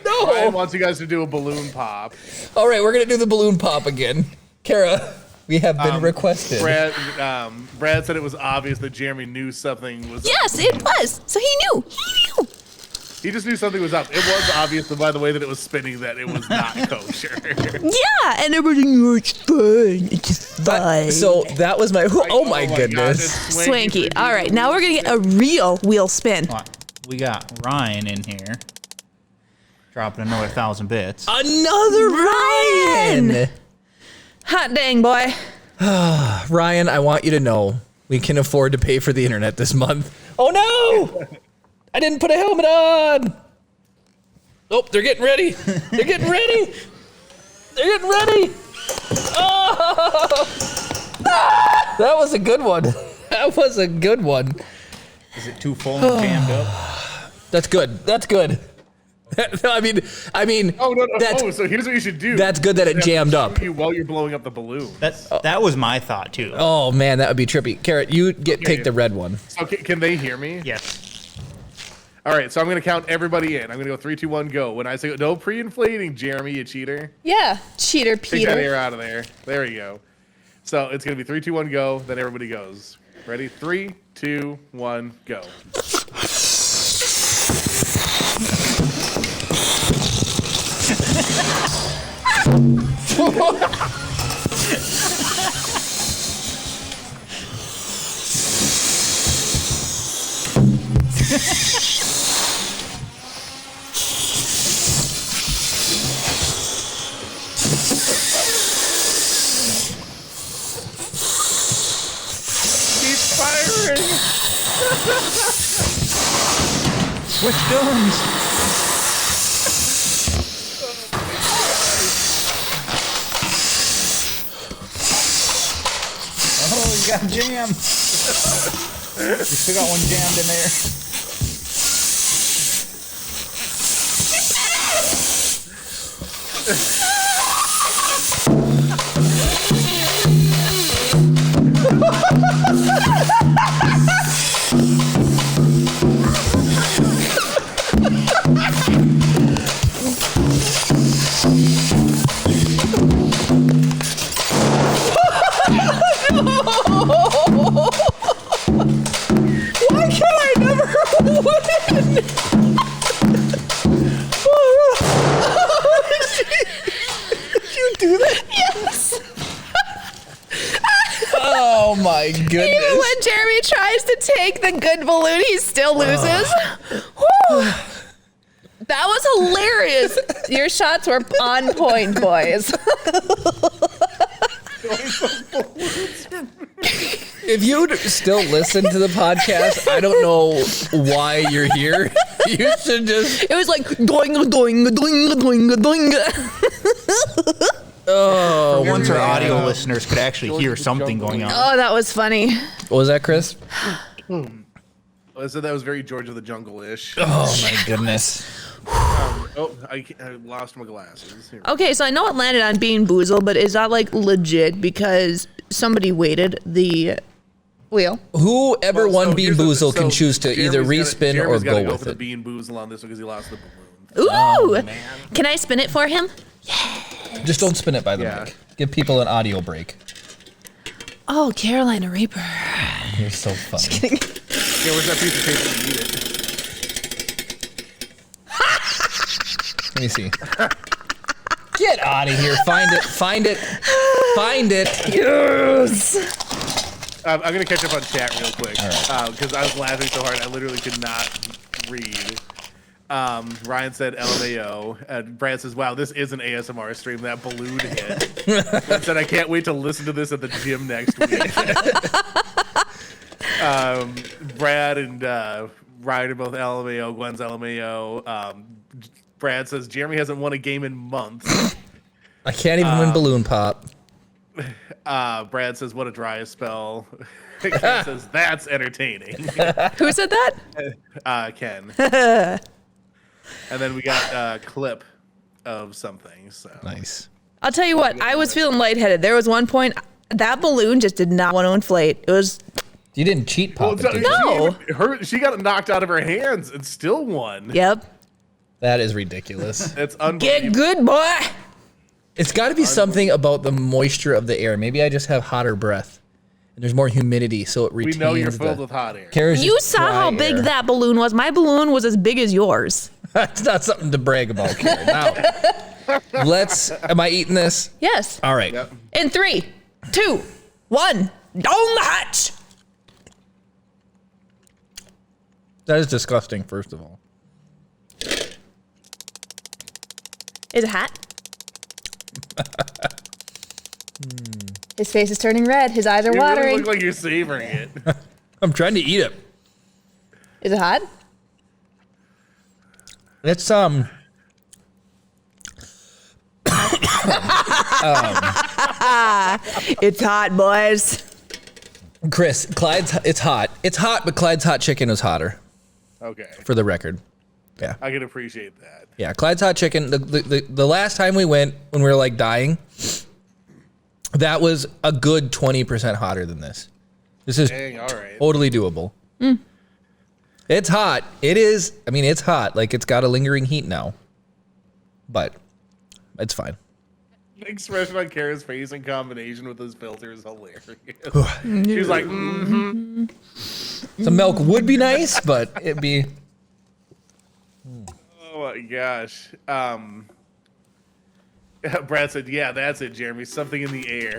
No. Ryan wants you guys to do a balloon pop. All right, we're going to do the balloon pop again. Kara, we have been requested. Brad said it was obvious that Jeremy knew something was. Yes, it was. So he knew. He knew. He just knew something was up. It was obvious, by the way that it was spinning, that it was not kosher. Yeah, and everything it's fine. It's fine. So that was my. Oh my God, goodness. it's Swanky. All right, now we're gonna get a real wheel spin. Come on. We got Ryan in here. Dropping another 1,000 bits. Another Ryan. Hot dang, boy. Ryan, I want you to know we can afford to pay for the internet this month. Oh no! I didn't put a helmet on. Oh, they're getting ready. They're getting ready. They're getting ready. Oh! That was a good one. That was a good one. Is it too full and jammed up? That's good. That's good. I mean. Oh no! That's, Oh, so here's what you should do. That's good that it jammed up. You while you're blowing up the balloon. That was my thought too. Oh man, that would be trippy. Carrot, you take the red one. Okay, can they hear me? Yes. All right, so I'm gonna count everybody in. I'm gonna go 3, 2, 1, go. When I say no pre-inflating, Jeremy, you cheater. Yeah, cheater Take that Peter. air out of there. There you go. So it's gonna be 3, 2, 1, go. Then everybody goes. Ready? 3, 2, 1, go. Keep firing. Switch guns. Oh, you got jam. You still got one jammed in there. Why can I never win? Did you do that? Yes. Oh my goodness. Even when Jeremy tries to take the good balloon, he still loses. Whew. That was hilarious. Your shots were on point, boys. If you'd still listen to the podcast, I don't know why you're here. You should just. It was like doing, doing, doing, doing, doing. Oh, Once our man. audio listeners could actually hear something going on. Oh, that was funny. What was that, Chris? I said that was very George of the Jungle-ish. Oh my goodness. Oh, I lost my glasses. Here. Okay, so I know it landed on Bean Boozle, but is that like legit because somebody weighted the wheel? Whoever Well, won so Bean here's the- Boozle can so choose to either Jeremy's respin or Jeremy's gotta go go with for the it. Bean Boozle on this one because he lost the balloon. Ooh! Oh, Can I spin it for him? Just don't spin it by the Yeah. mic. Give people an audio break. Oh, Carolina Reaper. You're so funny. Yeah, where's that piece of paper to eat it? Let me see. Get out of here. Find it. Find it. Find it. Yes! I'm gonna catch up on chat real quick All because I was laughing so hard I literally could not read. Ryan said LMAO, and Brad says, "Wow, this is an ASMR stream. That balloon hit." Brad said, "I can't wait to listen to this at the gym next week." Brad and Ryan are both LMAO. Gwen's LMAO. Brad says Jeremy hasn't won a game in months. I can't even win balloon pop. Brad says, "What a dry spell." Ken says, "That's entertaining." Who said that? Ken. And then we got a clip of something. So Nice. I'll tell you what, I was feeling lightheaded. There was one point, that balloon just did not want to inflate. It was, You didn't cheat pop it, so did you? No. she got it knocked out of her hands and still won. yep. That is ridiculous. It's Get unbelievable. good, boy. It's got to be something about the moisture of the air. Maybe I just have hotter breath, and there's more humidity, so it We retains know you're the. filled with hot air. Kara's You just saw how dry big air. that balloon was. My balloon was as big as yours. That's not something to brag about, Kara. Now, am I eating this? Yes. All right. Yep. In 3, 2, 1, down the hatch. That is disgusting, first of all. Is it hot? His face is turning red. His eyes are You watering. really look like you're savoring it. I'm trying to eat it. Is it hot? It's It's hot, boys. Chris, it's hot. It's hot, but Clyde's hot chicken is hotter, Okay. for the record. Yeah. I can appreciate that. Yeah, Clyde's hot chicken. The last time we went, when we were like dying, that was a good 20% hotter than this. This is Dang, all right. totally doable. It's hot. It is. I mean, it's hot. Like, it's got a lingering heat now. But it's fine. The expression on Kara's face in combination with his filter is hilarious. She's like, Some milk would be nice, but it'd be... oh my gosh. Brad said, yeah, that's it, Jeremy. Something in the air.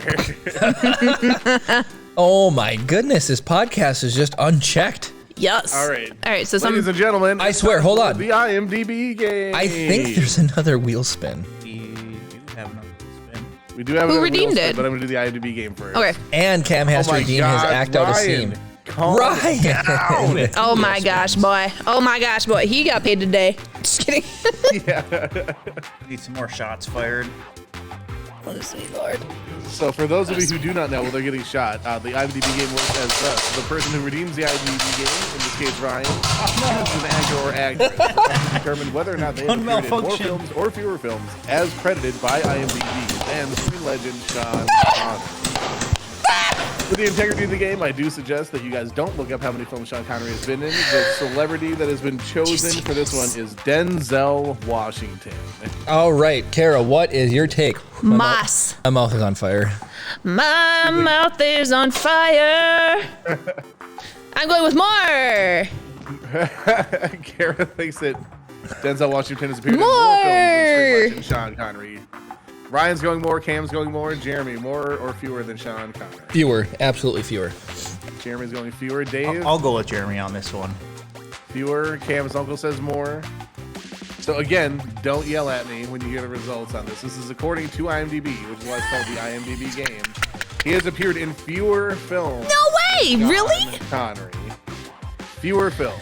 Oh my goodness, this podcast is just unchecked. Yes. All right. All right. So Ladies and gentlemen, I swear, hold on. the IMDb game. I think there's another wheel spin. We do have another spin. We do have Who another redeemed wheel spin, it? but I'm going to do the IMDb game first. Okay. And Cam has to Oh my redeem God, his act out of Ryan, scene. calm Ryan. down. Oh my gosh, boy. Oh my gosh, boy. He got paid today. Just kidding. Need some more shots fired. Oh, sweet Lord. So for those of you who do not know, well, they're getting shot. The IMDb game works as thus. The person who redeems the IMDb game, in this case Ryan, chooses an actor or actress to determine whether or not they have appeared in more Malfunction. films or fewer films as credited by IMDb than screen legend Sean Connery. For the integrity of the game, I do suggest that you guys don't look up how many films Sean Connery has been in. The celebrity that has been chosen for this one is Denzel Washington. All right, Kara, what is your take? Moss. My mouth is on fire. My mouth is on fire. I'm going with more. Kara thinks that Denzel Washington has appeared in more More. films than screen legend Sean Connery. Ryan's going more, Cam's going more, Jeremy more or fewer than Sean Connery. Fewer, absolutely fewer. Jeremy's going fewer, Dave I'll go with Jeremy on this one. fewer, Cam's uncle says more. So again, don't yell at me when you hear the results on this. This is according to IMDb, which is why it's called the IMDb game. He has appeared in fewer films. No way. than Really? Sean Connery. Fewer films.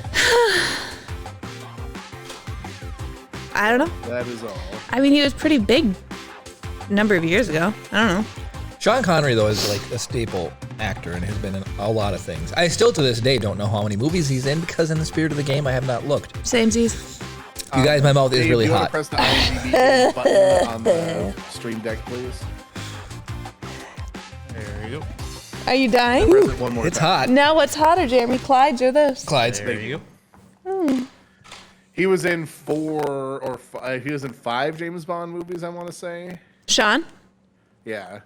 I don't know. That is all. I mean, he was pretty big a number of years ago. I don't know. Sean Connery, though, is like a staple actor and has been in a lot of things. I still, to this day, don't know how many movies he's in because in the spirit of the game, I have not looked. Samesies. You guys, my mouth is Dave, really do you hot. want to press the IMDb button on the stream deck, please? There you go. Are you dying? Press it one more It's time. hot. Now what's hotter, Jeremy? Clyde's or this? Clyde's. There you go. He was in 4 or 5. He was in 5 James Bond movies, I want to say. Sean? Yeah.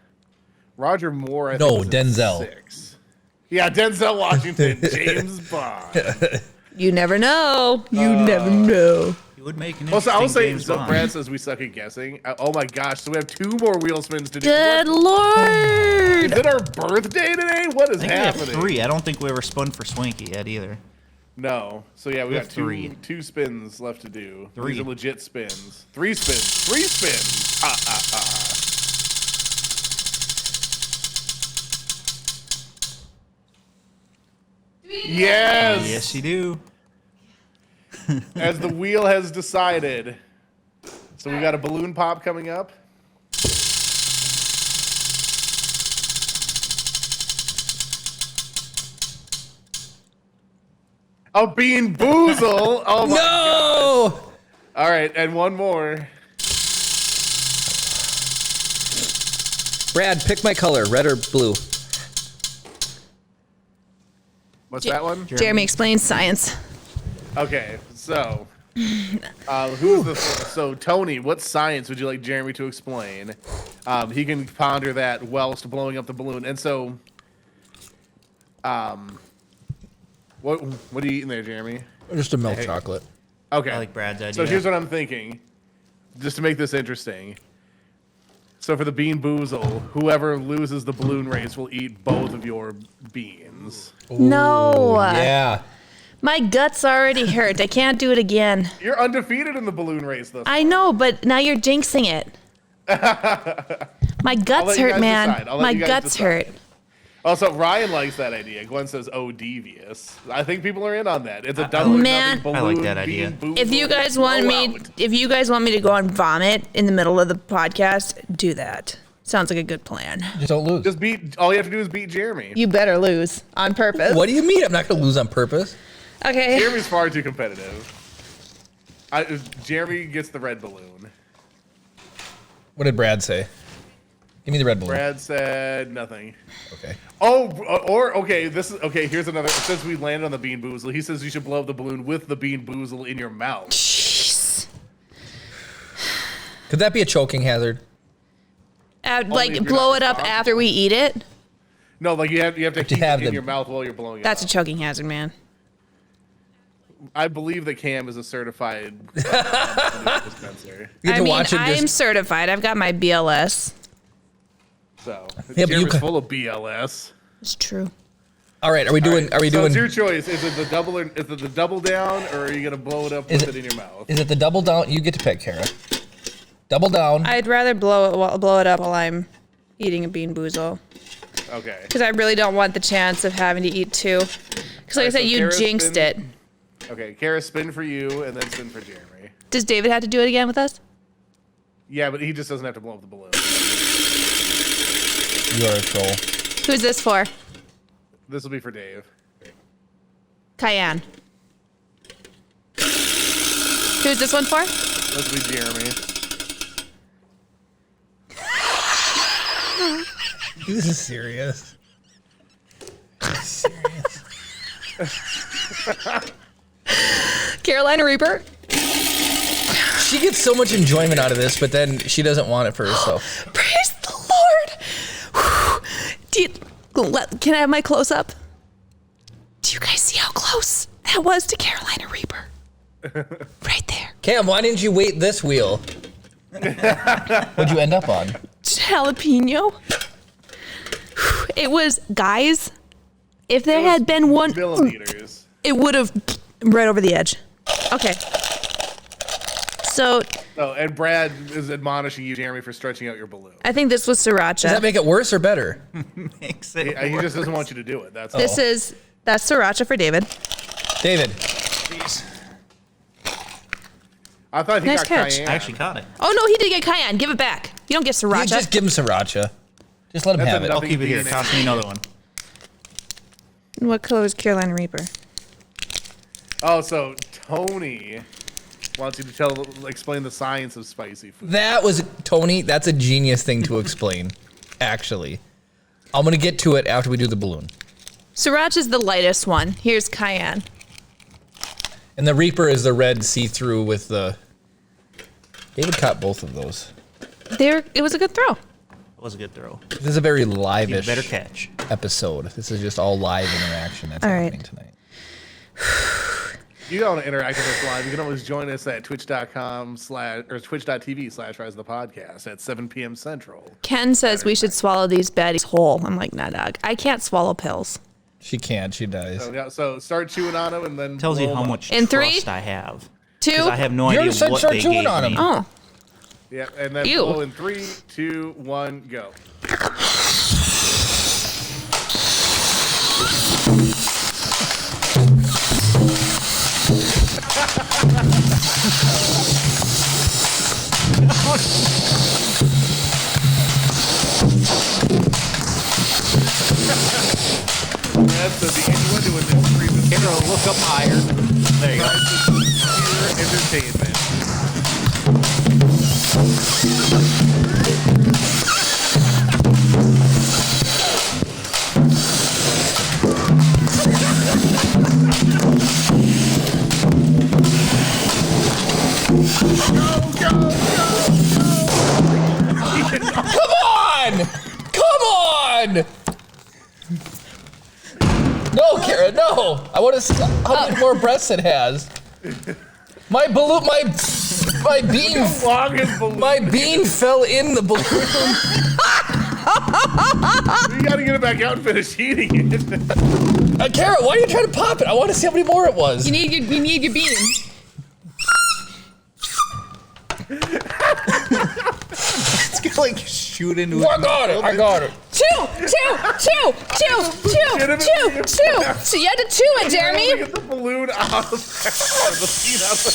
Roger Moore, I No, think, was in Denzel. 6. Yeah, Denzel Washington, James Bond. You never know. You never know. You would make an Well, so I will interesting say, James so Bond. Brad says we suck at guessing. Oh my gosh, so we have 2 more wheel spins to do. Good Is Lord. it our birthday today? What is I think we have happening? 3. I don't think we ever spun for Swanky yet either. No. So yeah, we We got have 2 3. spins left to do. 3. These are legit spins. 3 spins. 3 spins. Yes. Yes, you do. As the wheel has decided. So we got a balloon pop coming up. A bean boozle. Oh my. No! All right, and one more. Brad, pick my color, red or blue. What's that one? Jeremy explains science. Okay, so who's the so Tony? What science would you like Jeremy to explain? He can ponder that whilst blowing up the balloon. And so, what are you eating there, Jeremy? Just a milk chocolate. Okay, I like Brad's idea. So here's what I'm thinking, just to make this interesting. So for the bean boozle, whoever loses the balloon race will eat both of your beans. No. Yeah. My guts already hurt. I can't do it again. You're undefeated in the balloon race, though. I know, but now you're jinxing it. My I'll guts let you hurt, guys man. decide. I'll let My you guys guts decide. hurt. Also, Ryan likes that idea. Gwen says, "Oh, devious." I think people are in on that. It's a double or Man. nothing balloon. I like that idea. bean If you boozled guys want me, blowout. if you guys want me to go and vomit in the middle of the podcast, do that. Sounds like a good plan. Just don't lose. just beat. All you have to do is beat Jeremy. You better lose on purpose. What do you mean? I'm not going to lose on purpose. Okay. Jeremy's far too competitive. Jeremy gets the red balloon. What did Brad say? Give me the red balloon. Brad said nothing. Okay. Oh, or okay. This is okay. Here's another. Since we landed on the bean boozle, he says you should blow up the balloon with the bean boozle in your mouth. Jeez. Could that be a choking hazard? if Like you're blow not it up responsible. after we eat it. No, like you have to keep have it in the- your mouth while you're blowing it. That's a up. choking hazard, man. I believe that Cam is a certified dispenser. You get to watch him I am just. certified. I've got my BLS. So Yeah, but you Jeremy's ca- full of BLS. It's true. All right. Are we doing? Are we So doing? it's your choice. Is it the double or is it the double down, or are you gonna blow it up Is with it- it in your mouth? Is it the double down? You get to pick, Kara. Double down. I'd rather blow it up while I'm eating a bean boozle. Okay. Because I really don't want the chance of having to eat two. Because like I Alright, said, so you Kara's jinxed been- it. Okay, Kara, spin for you, and then spin for Jeremy. Does David have to do it again with us? Yeah, but he just doesn't have to blow up the balloon. You're a troll. Who's this for? This will be for Dave. Cayenne. Who's this one for? This will be Jeremy. This is serious. Carolina Reaper. She gets so much enjoyment out of this, but then she doesn't want it for herself. Praise the Lord. Can I have my close up? Do you guys see how close that was to Carolina Reaper? Right there. Cam, why didn't you wait this wheel? What'd you end up on? Jalapeno. It was, guys, if there had been one, Millimeters. it would have right over the edge. Okay. So Oh, and Brad is admonishing you, Jeremy, for stretching out your balloon. I think this was sriracha. Does that make it worse or better? Makes He it just doesn't want you to do it. That's This all. that's sriracha for David. David. I thought he Nice got catch. cayenne. I actually caught it. Oh no, he did get cayenne. Give it back. You don't get You sriracha. just give him sriracha. Just let him That's have it. enough. I'll keep it here. Toss me another one. What color is Carolina Reaper? Oh, so Tony wants you to explain the science of spicy food. That was Tony. That's a genius thing to explain. Actually, I'm gonna get to it after we do the balloon. Sriracha's the lightest one. Here's cayenne. And the Reaper is the red see-through with the. David caught both of those. It was a good throw. That was a good throw. This is a very You live-ish better catch. episode. This is just all live interaction that's All right. happening tonight. You don't want to interact with us live. You can always join us at twitch.com/ or twitch.tv/Rise the Podcast at 7 p.m. Central. Ken says we should swallow these baddies whole. I'm like, nah, dog. I can't swallow pills. She can't. She dies. So, yeah, so start chewing on them and then Tells you blow how 'em up. much In trust three? I have. 2. Because I have no You idea already said what start they chewing gave on 'em. me. Oh. Yeah, and then Ew. blow in 3, 2, 1, go. That's the anyone doing this previous Hero, look up higher. There you go. pure entertainment. Come on! Come on! No, Kara, no! I want to see how many more breaths it has. My balloon, my bean, Longest balloon. my bean fell in the balloon. You gotta get it back out and finish eating it. Kara, why are you trying to pop it? I want to see how many more it was. You need your bean. It's just gonna like shoot into it. I got it. Chew. So you had to chew it, Jeremy. Get the balloon out of there. The bean out of the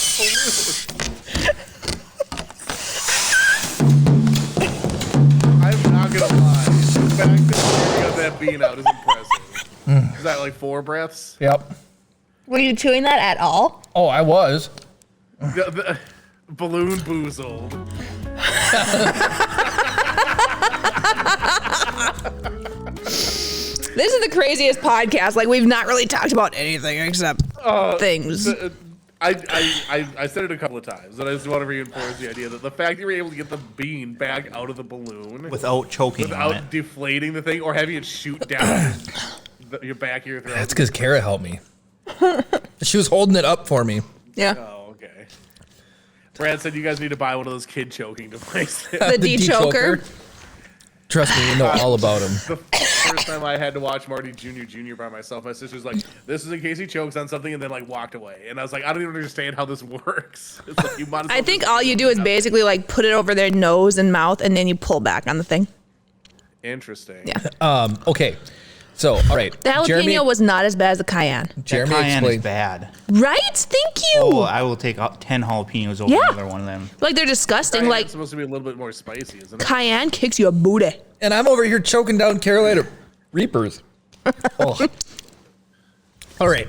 balloon. I'm not gonna lie. The fact that you got that bean out is impressive. Is that like 4 breaths? Yep. Were you chewing that at all? Oh, I was. The balloon boozled. This is the craziest podcast. Like, we've not really talked about anything except things. I said it a couple of times, and I just want to reinforce the idea that the fact that you were able to get the bean back out of the balloon without choking on without it. deflating the thing or having it shoot down your back of your throat. That's because Kara helped me. She was holding it up for me. Yeah. Oh, okay. Brad said you guys need to buy one of those kid choking devices. The de-choker. Trust me, you know all about him. The first time I had to watch Marty Jr. by myself, my sister's like, "This is in case he chokes on something," and then like walked away. And I was like, "I don't even understand how this works." It's like, you might as well I think just- all you do is basically like put it over their nose and mouth, and then you pull back on the thing. Interesting. Yeah. Okay. So, all right. The jalapeno was not as bad as the cayenne. Jeremy Cayenne is explained. bad. Right? Thank you. Oh, I will take 10 jalapenos over Yeah. another one of them. Like, they're disgusting. Cayenne's Like, supposed to be a little bit more spicy, isn't it? cayenne kicks you a booty. And I'm over here choking down Carolina Reapers. Oh. All right.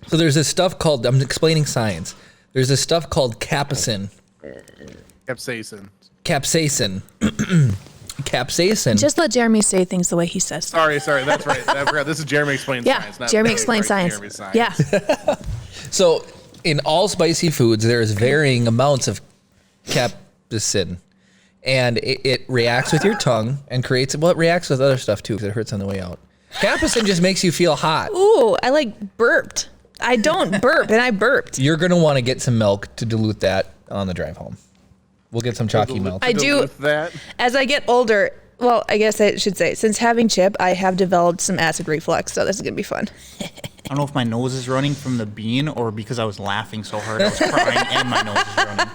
So there's this stuff called, I'm explaining science. There's this stuff called capsaicin. Capsaicin. Capsaicin. Capsaicin. Just let Jeremy say things the way he says. Sorry, that's right. I forgot. This is Jeremy Explains Yeah, Science. Not Jeremy Barry explains Wright, science. Jeremy's Yeah. So in all spicy foods, there's varying amounts of capsaicin. And it reacts with your tongue and creates, well, it reacts with other stuff too because it hurts on the way out. Capsaicin just makes you feel hot. Ooh, I like burped. I don't burp, and I burped. You're going to want to get some milk to dilute that on the drive home. We'll get some chalky milk. I do. With that. As I get older, well, I guess I should say, since having Chip, I have developed some acid reflux, so this is going to be fun. I don't know if my nose is running from the bean or because I was laughing so hard I was crying and my nose is running.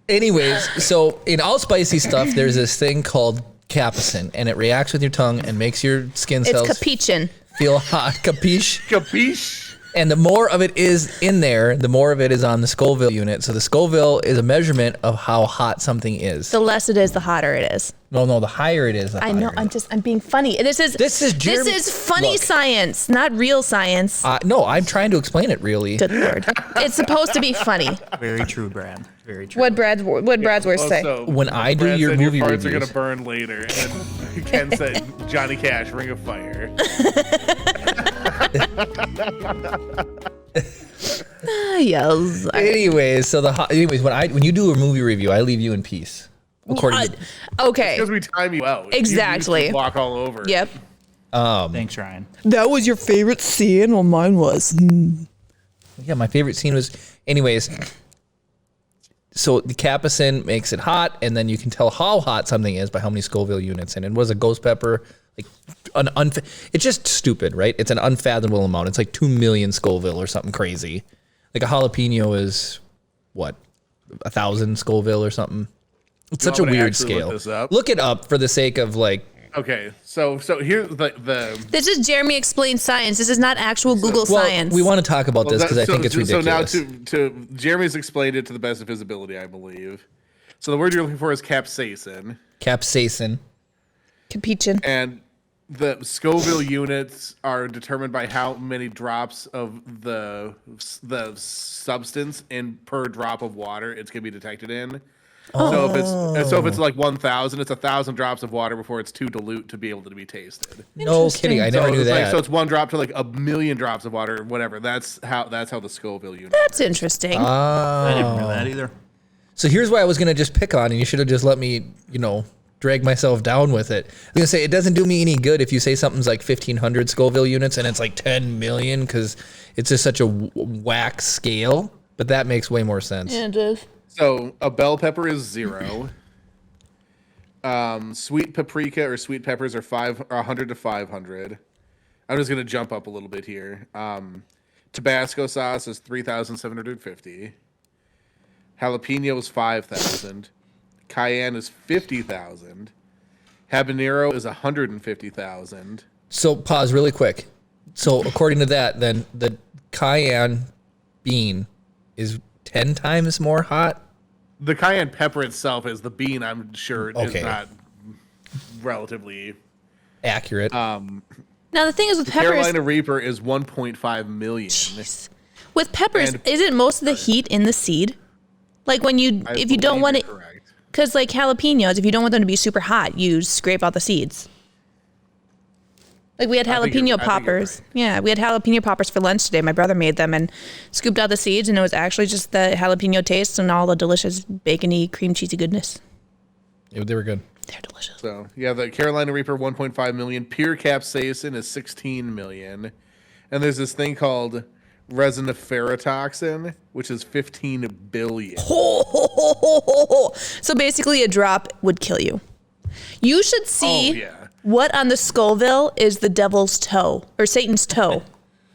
Anyways, so in all spicy stuff, there's this thing called capsaicin, and it reacts with your tongue and makes your skin It's cells capuchin. feel hot. Capiche? Capiche? And the more of it is in there, the more of it is on the Scoville unit. So the Scoville is a measurement of how hot something is. The less it is, the hotter it is. No, the higher it is, the I know. hotter it is. I'm being funny. This is Jeremy- funny Look. science, not real science. No, I'm trying to explain it really. Good Lord. It's supposed to be funny. Very true, Brad. Very true. What Brad's words say. Also, When I do Brad your said movie your parts reviews, are gonna burn later, and Ken said Johnny Cash, Ring of Fire. Yes. anyways, when you do a movie review, I leave you in peace. According to Okay. Because we time you out. Exactly. You just walk all over. Yep. Thanks, Ryan. That was your favorite scene? Well, mine was. yeah, my favorite scene was anyways. So the capsaicin makes it hot, and then you can tell how hot something is by how many Scoville units. And it was a ghost pepper, like it's just stupid, right? It's an unfathomable amount. It's like 2 million Scoville or something crazy. Like a jalapeno is what, 1,000 Scoville or something. It's such a want me to weird actually look scale. this up? Look it up for the sake of like. Okay, so here's the This is Jeremy Explains Science. This is not actual Google Well, science. we want to talk about this because I think it's ridiculous. So now to Jeremy's explained it to the best of his ability, I believe. So the word you're looking for is capsaicin, Capsaicin. Capuchin. and the Scoville units are determined by how many drops of the substance in per drop of water it's gonna be detected in. So if it's like 1,000, it's 1,000 drops of water before it's too dilute to be able to be tasted. No kidding, I never knew that. So it's 1 drop to like 1,000,000 drops of water, whatever. That's how the Scoville unit. That's interesting. I didn't know that either. So here's why I was gonna just pick on, and you should have just let me, drag myself down with it. I was gonna say it doesn't do me any good if you say something's like 1,500 Scoville units and it's like 10 million because it's just such a whack scale. But that makes way more sense. Yeah, it does. So a bell pepper is 0. Sweet paprika or sweet peppers are 100 to 500. I'm just gonna jump up a little bit here. Tabasco sauce is 3,750. Jalapeno is 5,000. Cayenne is 50,000. Habanero is 150,000. So pause really quick. So according to that, then the cayenne bean is 10 times more hot. The cayenne pepper itself is the bean. I'm sure Okay. is not relatively Accurate. Now the thing is with peppers, Carolina Reaper is 1.5 million. with peppers, and- isn't most of the heat in the seed? Like when you, if you don't want it, Correct. because like jalapenos, if you don't want them to be super hot, you scrape out the seeds. Like we had I think you're jalapeno poppers. right. Yeah, we had jalapeno poppers for lunch today. My brother made them and scooped out the seeds, and it was actually just the jalapeno taste and all the delicious bacony, cream cheesy goodness. They were good. They're delicious. So yeah, the Carolina Reaper 1.5 million. Pure capsaicin is 16 million, and there's this thing called resiniferatoxin, which is 15 billion. So basically, a drop would kill you. You should see Oh, yeah. what on the Scoville is the devil's toe or Satan's toe.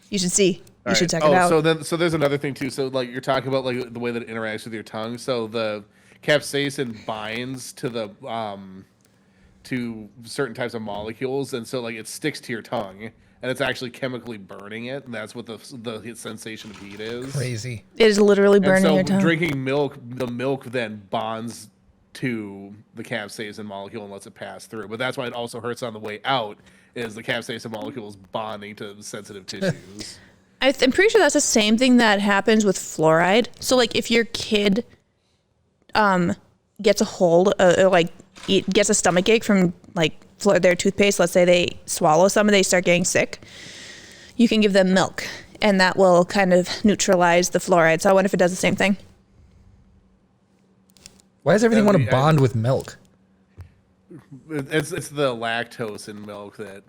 You should see. You should check it out. So there's another thing too. So like you're talking about like the way that it interacts with your tongue. So the capsaicin binds to the to certain types of molecules, and so like it sticks to your tongue, and it's actually chemically burning it, and that's what the sensation of heat is. Crazy. It is literally And burning so your tongue. drinking milk, the milk then bonds to the capsaicin molecule and lets it pass through. But that's why it also hurts on the way out, is the capsaicin molecules bonding to sensitive tissues. I'm pretty sure that's the same thing that happens with fluoride. So like if your kid gets a hold, gets a stomach ache from like their toothpaste, let's say they swallow some and they start getting sick, you can give them milk and that will kind of neutralize the fluoride. So I wonder if it does the same thing. Why does everything want to Yeah. bond with milk? It's the lactose in milk that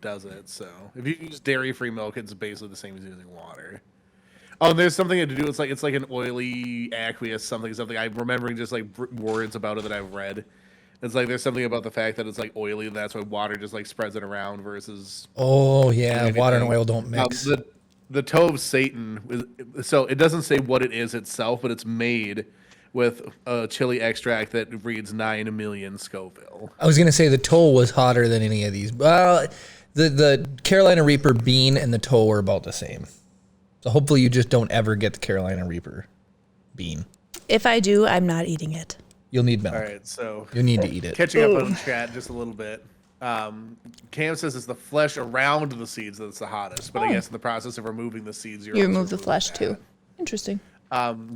does it. So if you use dairy-free milk, it's basically the same as using water. Oh, and there's something to do. It's like an oily aqueous something. I'm remembering just like words about it that I've read. It's like there's something about the fact that it's like oily, and that's why water just like spreads it around versus. Oh yeah, anything. water and oil don't mix. The toe of Satan. So it doesn't say what it is itself, but it's made with a chili extract that reads 9 million Scoville. I was gonna say the toe was hotter than any of these. Well, the Carolina Reaper bean and the toe are about the same. So hopefully you just don't ever get the Carolina Reaper bean. If I do, I'm not eating it. You'll need milk. All right, so You'll need to eat it. catching up on chat just a little bit. Cam says it's the flesh around the seeds that's the hottest, but I guess in the process of removing the seeds, You also remove the removing flesh that. too. Interesting.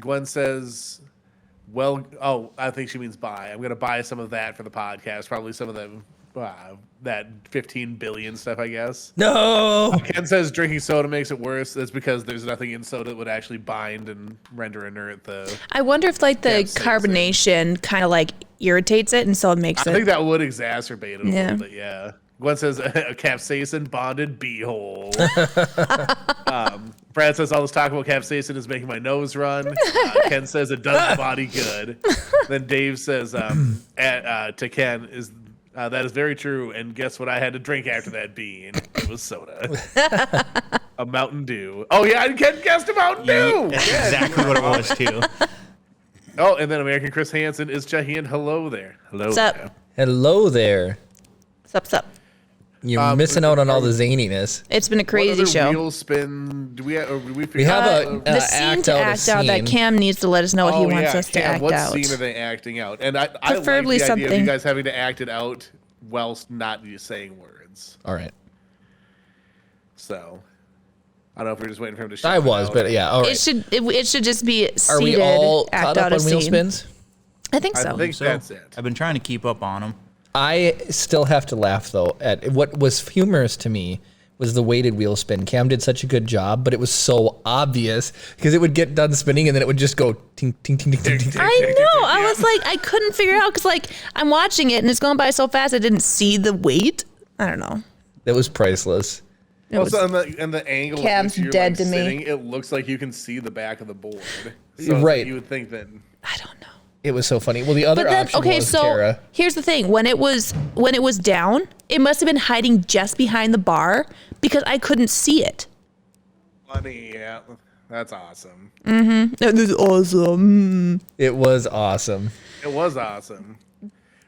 Gwen says, I think she means buy. I'm going to buy some of that for the podcast. Probably some of the that 15 billion stuff, I guess. No. Ken says drinking soda makes it worse. That's because there's nothing in soda that would actually bind and render inert the. I wonder if like the Capsaicin. carbonation kind of like irritates it and so it makes I it. think that would exacerbate it a Yeah. little bit, yeah. Gwen says a capsaicin bonded beehole. Brad says all this talk about capsaicin is making my nose run. Ken says it does the body good. Then Dave says to Ken that is very true. And guess what I had to drink after that bean? It was soda. A Mountain Dew. Oh yeah, and Ken guessed a Mountain Dew. That's exactly what it was too. Oh, and then American Chris Hansen is checking. Hello there. Hello. What's up? there. Hello there. Sup. You're missing out on all the zaniness. It's been a What crazy other show. wheel spin? Do we have? Or did we, We have a The scene to act out that Cam needs to let us know what he wants us to Cam, act what out. scene are they acting out? And I Preferably like the idea of something- you guys having to act it out whilst not saying words. All right. So I don't know if we're just waiting for him to. shout I was, out. but yeah. All right. It should just be seated. Are we all act caught out up a on wheel scene. spins? I think so. I think So that's it. I've been trying to keep up on them. I still have to laugh though at what was humorous to me was the weighted wheel spin. Cam did such a good job, but it was so obvious because it would get done spinning and then it would just go ting ting ting ting ting ting. I know. I was like, I couldn't figure it out because like I'm watching it and it's going by so fast I didn't see the weight. I don't know. That was priceless. It was, Also, on the angle at Cam's which you're dead like to me. sitting, it looks like you can see the back of the board. So Right. You would think that. I don't know. It was so funny. Well, the other But then, option okay, was so Kara. here's the thing: when it was down, it must have been hiding just behind the bar because I couldn't see it. Funny, yeah. That's awesome. That is awesome. It was awesome. It was awesome.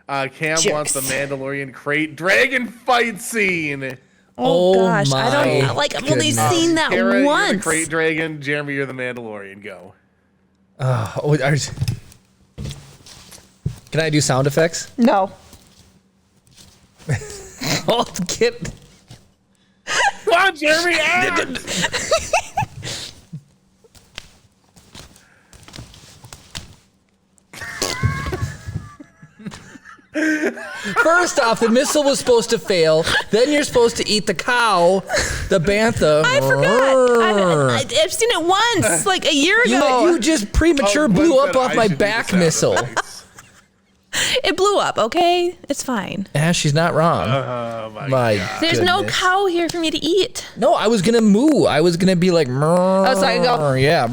Cam wants the Jerks. Mandalorian crate dragon fight scene. Oh gosh, my I don't like. I've only goodness. seen that Kara, you're the once. crate dragon. Jeremy, you're the Mandalorian. Go. Can I do sound effects? No. Oh, get. Come on, Jeremy. Act! First off, the missile was supposed to fail. Then you're supposed to eat the cow, the bantha. I forgot. I've seen it once, like a year ago. You just premature blew up off my back missile. It blew up. Okay, it's fine. Yeah, she's not wrong. Oh my My God. There's no goodness. cow here for me to eat. No, I was gonna moo. I was gonna be like, Oh, so I go. yeah.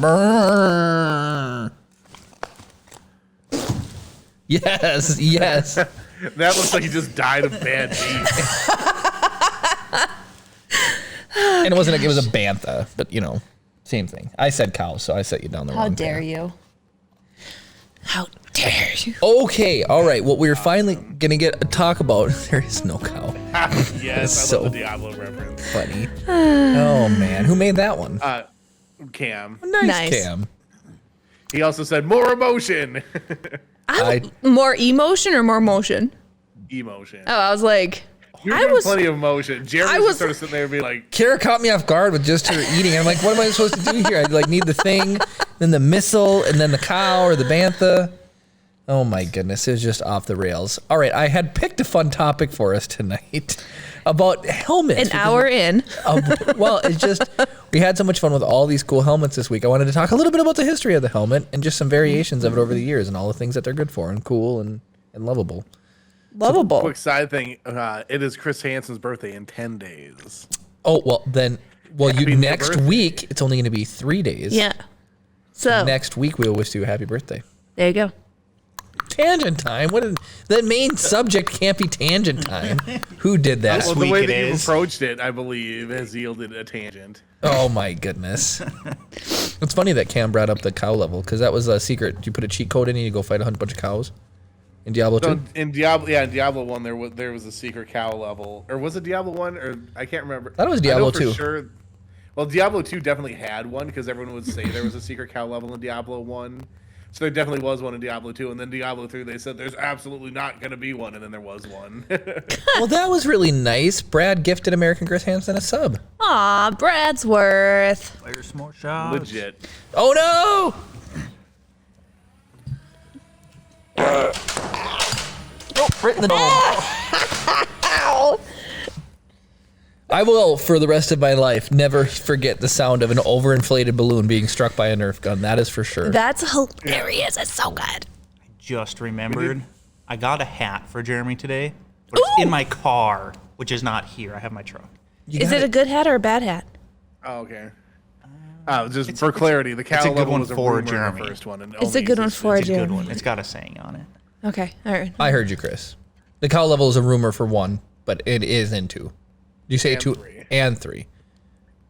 Yes. That looks like he just died of bad beef. And it wasn't. It was a bantha, but same thing. I said cow, so I set you down the wrong. How dare you? How dare you? Okay, all right. What we're finally gonna talk about. There is no cow. Yes, I love the Diablo reference. Funny. Oh man, who made that one? Cam. Nice. Cam. He also said more emotion. More emotion or more motion? Emotion. Oh, I was like, You I were was. plenty of emotion. Jeremy I was was- sort of sitting there and be like, Kara caught me off guard with just her eating. I'm like, what am I supposed to do here? I need the thing, then the missile, and then the cow or the bantha. Oh my goodness, it was just off the rails. All right, I had picked a fun topic for us tonight about helmets. An hour in. Well, it's just we had so much fun with all these cool helmets this week. I wanted to talk a little bit about the history of the helmet and just some variations of it over the years and all the things that they're good for and cool and lovable. Lovable. quick side thing. It is Chris Hansen's birthday in 10 days. Oh, well, then, Happy next birthday. week, it's only going to be 3 days. Yeah. So Next week, we'll wish you a happy birthday. there you go. Tangent time. The main subject can't be tangent time. Who did that? Well, The week way it that you've is. approached it, I believe, has yielded a tangent. Oh my goodness. It's funny that Cam brought up the cow level because that was a secret. You put a cheat code in and you go fight a bunch of cows in Diablo 2. So in Diablo 1, there was a secret cow level. Or was it Diablo 1? Or I can't remember. thought it was I know Diablo for 2. Sure. Well, Diablo 2 definitely had one because everyone would say there was a secret cow level in Diablo 1. So there definitely was one in Diablo 2. And then Diablo 3, they said there's absolutely not going to be one. And then there was one. Well, that was really nice. Brad gifted American Chris Hansen a sub. Aw, Bradsworth. Fire some more shots. Legit. Oh no! Right in the dome. I will, for the rest of my life, never forget the sound of an overinflated balloon being struck by a Nerf gun. That is for sure. That's hilarious. It's so good. Just remembered, I got a hat for Jeremy today, but it's in my car, which is not here. I have my truck. Is it a good hat or a bad hat? Oh, okay. Just for clarity, the cow it's a good level one was a for rumor in Jeremy. the first one. And It's a only good one existed- for It's a good Jeremy. one. It's got a saying on it. Okay, all right. I heard you, Chris. The cow level is a rumor for 1, but it is in 2. You say And 2 3. and 3.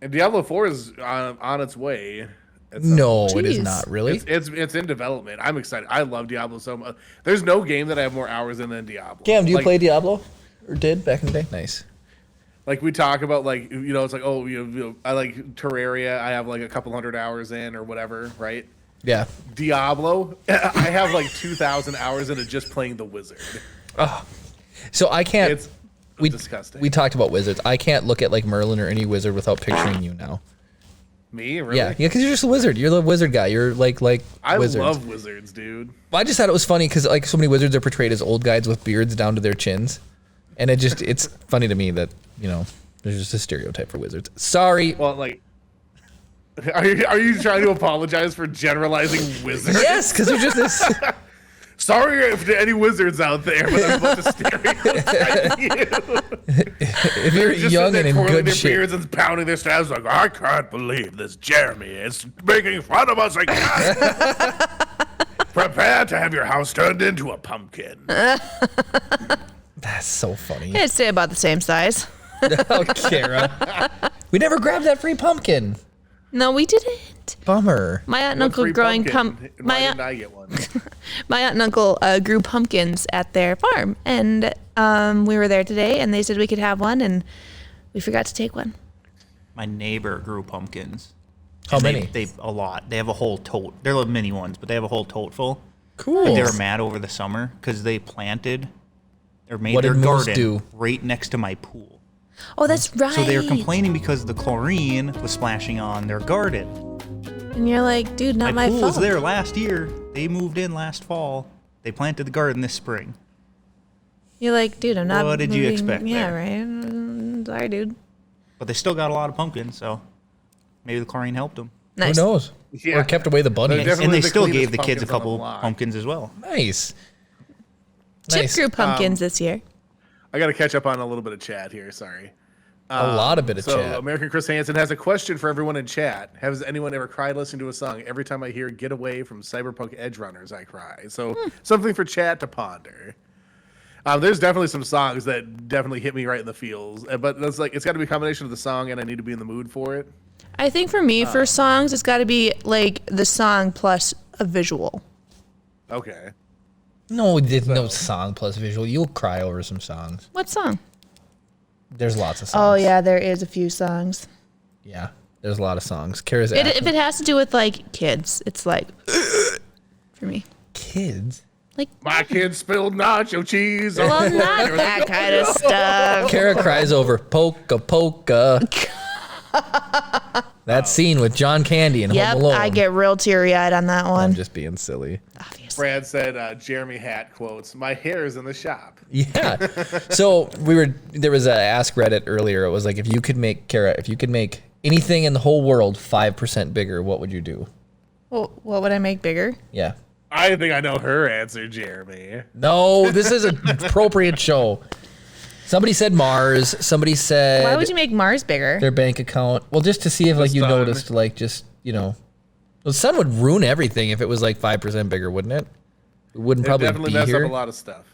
And Diablo 4 is on its way. at some No, point. it is Jeez. not really. It's in development. I'm excited. I love Diablo so much. There's no game that I have more hours in than Diablo. Cam, do you Like- play Diablo? Or did back in the day? Nice. Like we talk about, like it's like I like Terraria. I have like a couple hundred hours in or whatever, right? Yeah. Diablo, I have like 2,000 hours into just playing the wizard. So I can't. It's disgusting. We talked about wizards. I can't look at like Merlin or any wizard without picturing you now. Me, really? Yeah, because you're just a wizard. You're the wizard guy. You're like I wizards. love wizards, dude. I just thought it was funny because like so many wizards are portrayed as old guys with beards down to their chins, and it's funny to me that there's just a stereotype for wizards. Sorry. Well, like, are you trying to apologize for generalizing wizards? Yes, because they're just this. Sorry if to any wizards out there, but I'm about to stereotype you. If you're Just young sitting and there in twirling good their shape. beards and pounding their stabs like, I can't believe this Jeremy is making fun of us again. Prepare to have your house turned into a pumpkin. That's so funny. I'd say about the same size. Oh, Kara. We never grabbed that free pumpkin. No, we didn't. it. Bummer. My aunt and What uncle free growing pumpkin? Why my didn't aunt, I get one? my aunt and uncle grew pumpkins at their farm, and we were there today, and they said we could have one, and we forgot to take one. My neighbor grew pumpkins. How And many? They a lot. They have a whole tote. They're little mini ones, but they have a whole tote full. Cool. But they were mad over the summer because they planted or made What their did Moose garden do? right next to my pool. Oh, that's right. So they were complaining because the chlorine was splashing on their garden. And you're like, dude, not my pool fault. was there last year. They moved in last fall. They planted the garden this spring. You're like, dude, I'm not. What did you moving- expect Yeah, there? right. Sorry, dude. But they still got a lot of pumpkins, so maybe the chlorine helped them. Nice. Who knows? Yeah. Or kept away the bunnies. They're definitely And they the still cleanest gave the kids a pumpkins on the couple block. pumpkins as well. Nice. Chip Nice. grew pumpkins this year. I got to catch up on a little bit of chat here. Sorry. A lot of bit of So chat. American Chris Hansen has a question for everyone in chat. Has anyone ever cried listening to a song? Every time I hear "Get Away" from Cyberpunk Edge Runners, I cry. So something for chat to ponder. There's definitely some songs that definitely hit me right in the feels, but that's like it's got to be a combination of the song and I need to be in the mood for it. I think for me, for songs, it's got to be like the song plus a visual. Okay. No, there's no song plus visual. You'll cry over some songs. What song? There's lots of songs. Oh yeah, there is a few songs. Yeah, there's a lot of songs. Kara's If it has to do with like kids, it's like for me. kids. My kid spilled nacho cheese. Well, not that kind of stuff. Kara cries over Polka Polka. That scene with John Candy and Yep, Home Alone. I get real teary eyed on that I'm one. just being silly. Obviously. Brad said, Jeremy Hat quotes, "My hair is in the shop." Yeah. So there was a Ask Reddit earlier. It was like, if you could make anything in the whole world 5% bigger, what would you do? Well, what would I make bigger? Yeah. I think I know her answer, Jeremy. No, this is an appropriate show. Somebody said Mars. Somebody said Why would you make Mars bigger? their bank account. Well, just to see if like you sun. noticed, like just the sun would ruin everything if it was like 5% bigger, wouldn't it? It wouldn't It probably definitely be messed here. up a lot of stuff.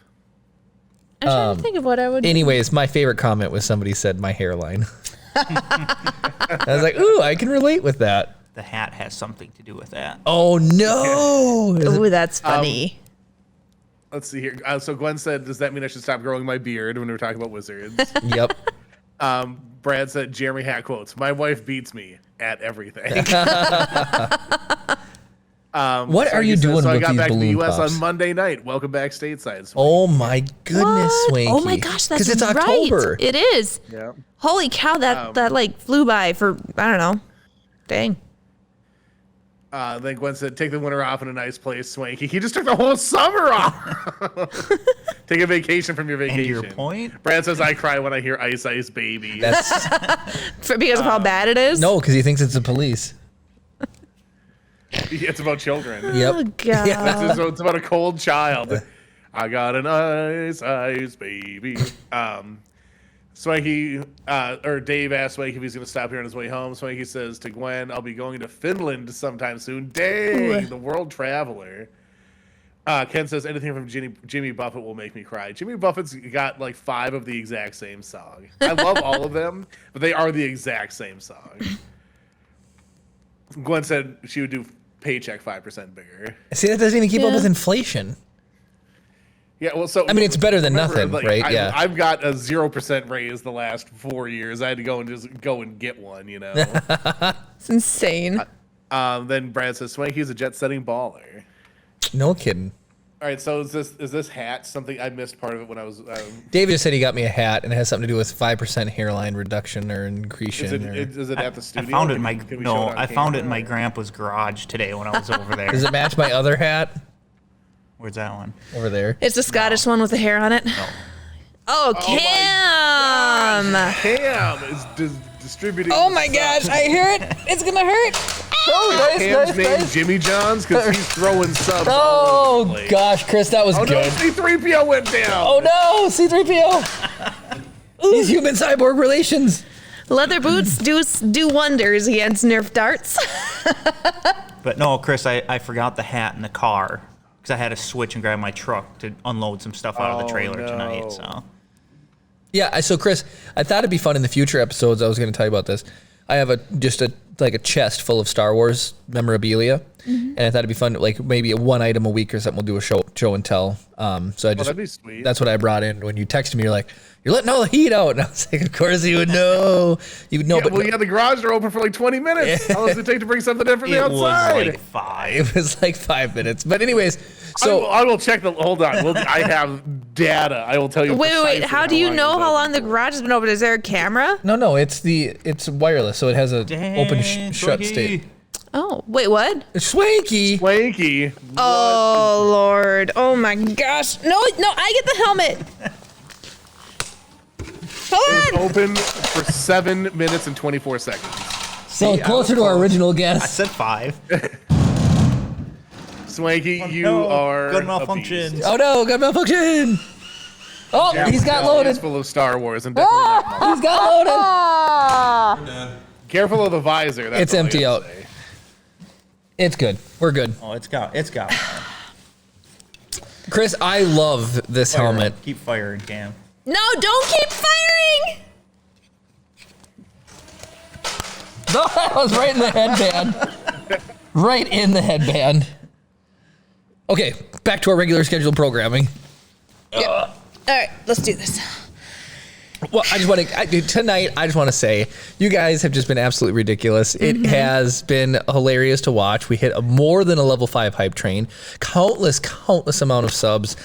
I'm trying to think of what I would. Anyways, my favorite comment was somebody said my hairline. I was like, ooh, I can relate with that. The hat has something to do with that. Oh no! Ooh, that's funny. Let's see here. So Gwen said, "Does that mean I should stop growing my beard?" When we were talking about wizards. Yep. Brad said, Jeremy Hat quotes, "My wife beats me at everything." What are you doing So I with got these back to the balloon U.S. pops? on Monday night. Welcome back stateside. Oh my goodness, What? Swanky! Oh my gosh, that's because it's right. October. It is. Yeah. Holy cow, that like flew by for I don't know. Dang. Then Gwen said, "Take the winter off in a nice place, Swanky." He just took the whole summer off. Take a vacation from your vacation. And your point? Brad says, "I cry when I hear Ice Ice Baby." That's Because of how bad it is. no, because he thinks it's the police. It's about children. Yep. Oh god. It's about a cold child. I got an Ice Ice Baby. Swanky, or Dave asked Swanky if he's going to stop here on his way home. Swanky says to Gwen, "I'll be going to Finland sometime soon." Dang, the world traveler. Ken says, "Anything from Jimmy Buffett will make me cry." Jimmy Buffett's got like 5 of the exact same song. I love all of them, but they are the exact same song. Gwen said she would do paycheck 5% bigger. See, that doesn't even keep up Yeah. with inflation. Yeah, well, so I mean, it's better than nothing, right? Yeah. I've got a 0% raise the last 4 years. I had to go and get one, you know. It's insane. Then Brad says, "Swanky's a jet-setting baller." No kidding. All right, so is this hat something I missed part of it when I was? David just said he got me a hat, and it has something to do with 5% hairline reduction or Is incretion. it at the I studio? found it in Can my we show it on I found it in camera? my grandpa's garage today when I was over there. Does it match my other hat Where's that one? over there? It's the Scottish one with the hair on it. No. Oh, Cam! Cam is distributing. Oh my gosh, I hear it. It's gonna hurt. Oh, Cam's name Jimmy John's because he's throwing subs. all Oh over the place. gosh, Chris, that was Oh no, good. C-3PO went down. Oh no, C-3PO. These human cyborg relations. Leather boots do wonders against Nerf darts. But no, Chris, I forgot the hat in the car because I had to switch and grab my truck to unload some stuff out of the Oh, trailer no. tonight. So Yeah, so Chris, I thought it'd be fun in the future episodes. I was going to tell you about this. I have just a like a chest full of Star Wars memorabilia, and I thought it'd be fun, like maybe one item a week or something. We'll do a show and tell. So I just that'd be sweet. that's what I brought in when you texted me. You're like, you're letting all the heat out, and I was like, of course you would know. You would know, Yeah, but well, you had the garage door open for like 20 minutes. How long does it take to bring something in from the It was outside? like 5. it was like 5 minutes. But anyways, so I will check the. Hold on. I have data. I will tell you. Wait. precisely How do you long know it was how open long the for. garage has been open? Is there a camera? no, it's wireless, so it has a open shut state. Oh, wait, what? It's swanky. Swanky. Oh, Lord. Oh, my gosh. No, I get the helmet. Hold on. Open for 7 minutes and 24 seconds. So closer to our original I guess. said 5. Swanky, you no, are good a malfunction. beast. Oh no, got malfunction. Oh, he's got It's loaded. full of Star Wars and definitely not He's got loaded. careful of the visor. That's It's all I empty gotta out. say. It's good. We're good. Oh, it's got. Chris, I love this helmet. Keep firing, Cam. No, don't keep firing. That was right in the headband. Right in the headband. Okay, back to our regular scheduled programming. All right, let's do this. Well, I just want to tonight. I just want to say, you guys have just been absolutely ridiculous. It has been hilarious to watch. We hit more than a level 5 hype train. Countless amount of subs.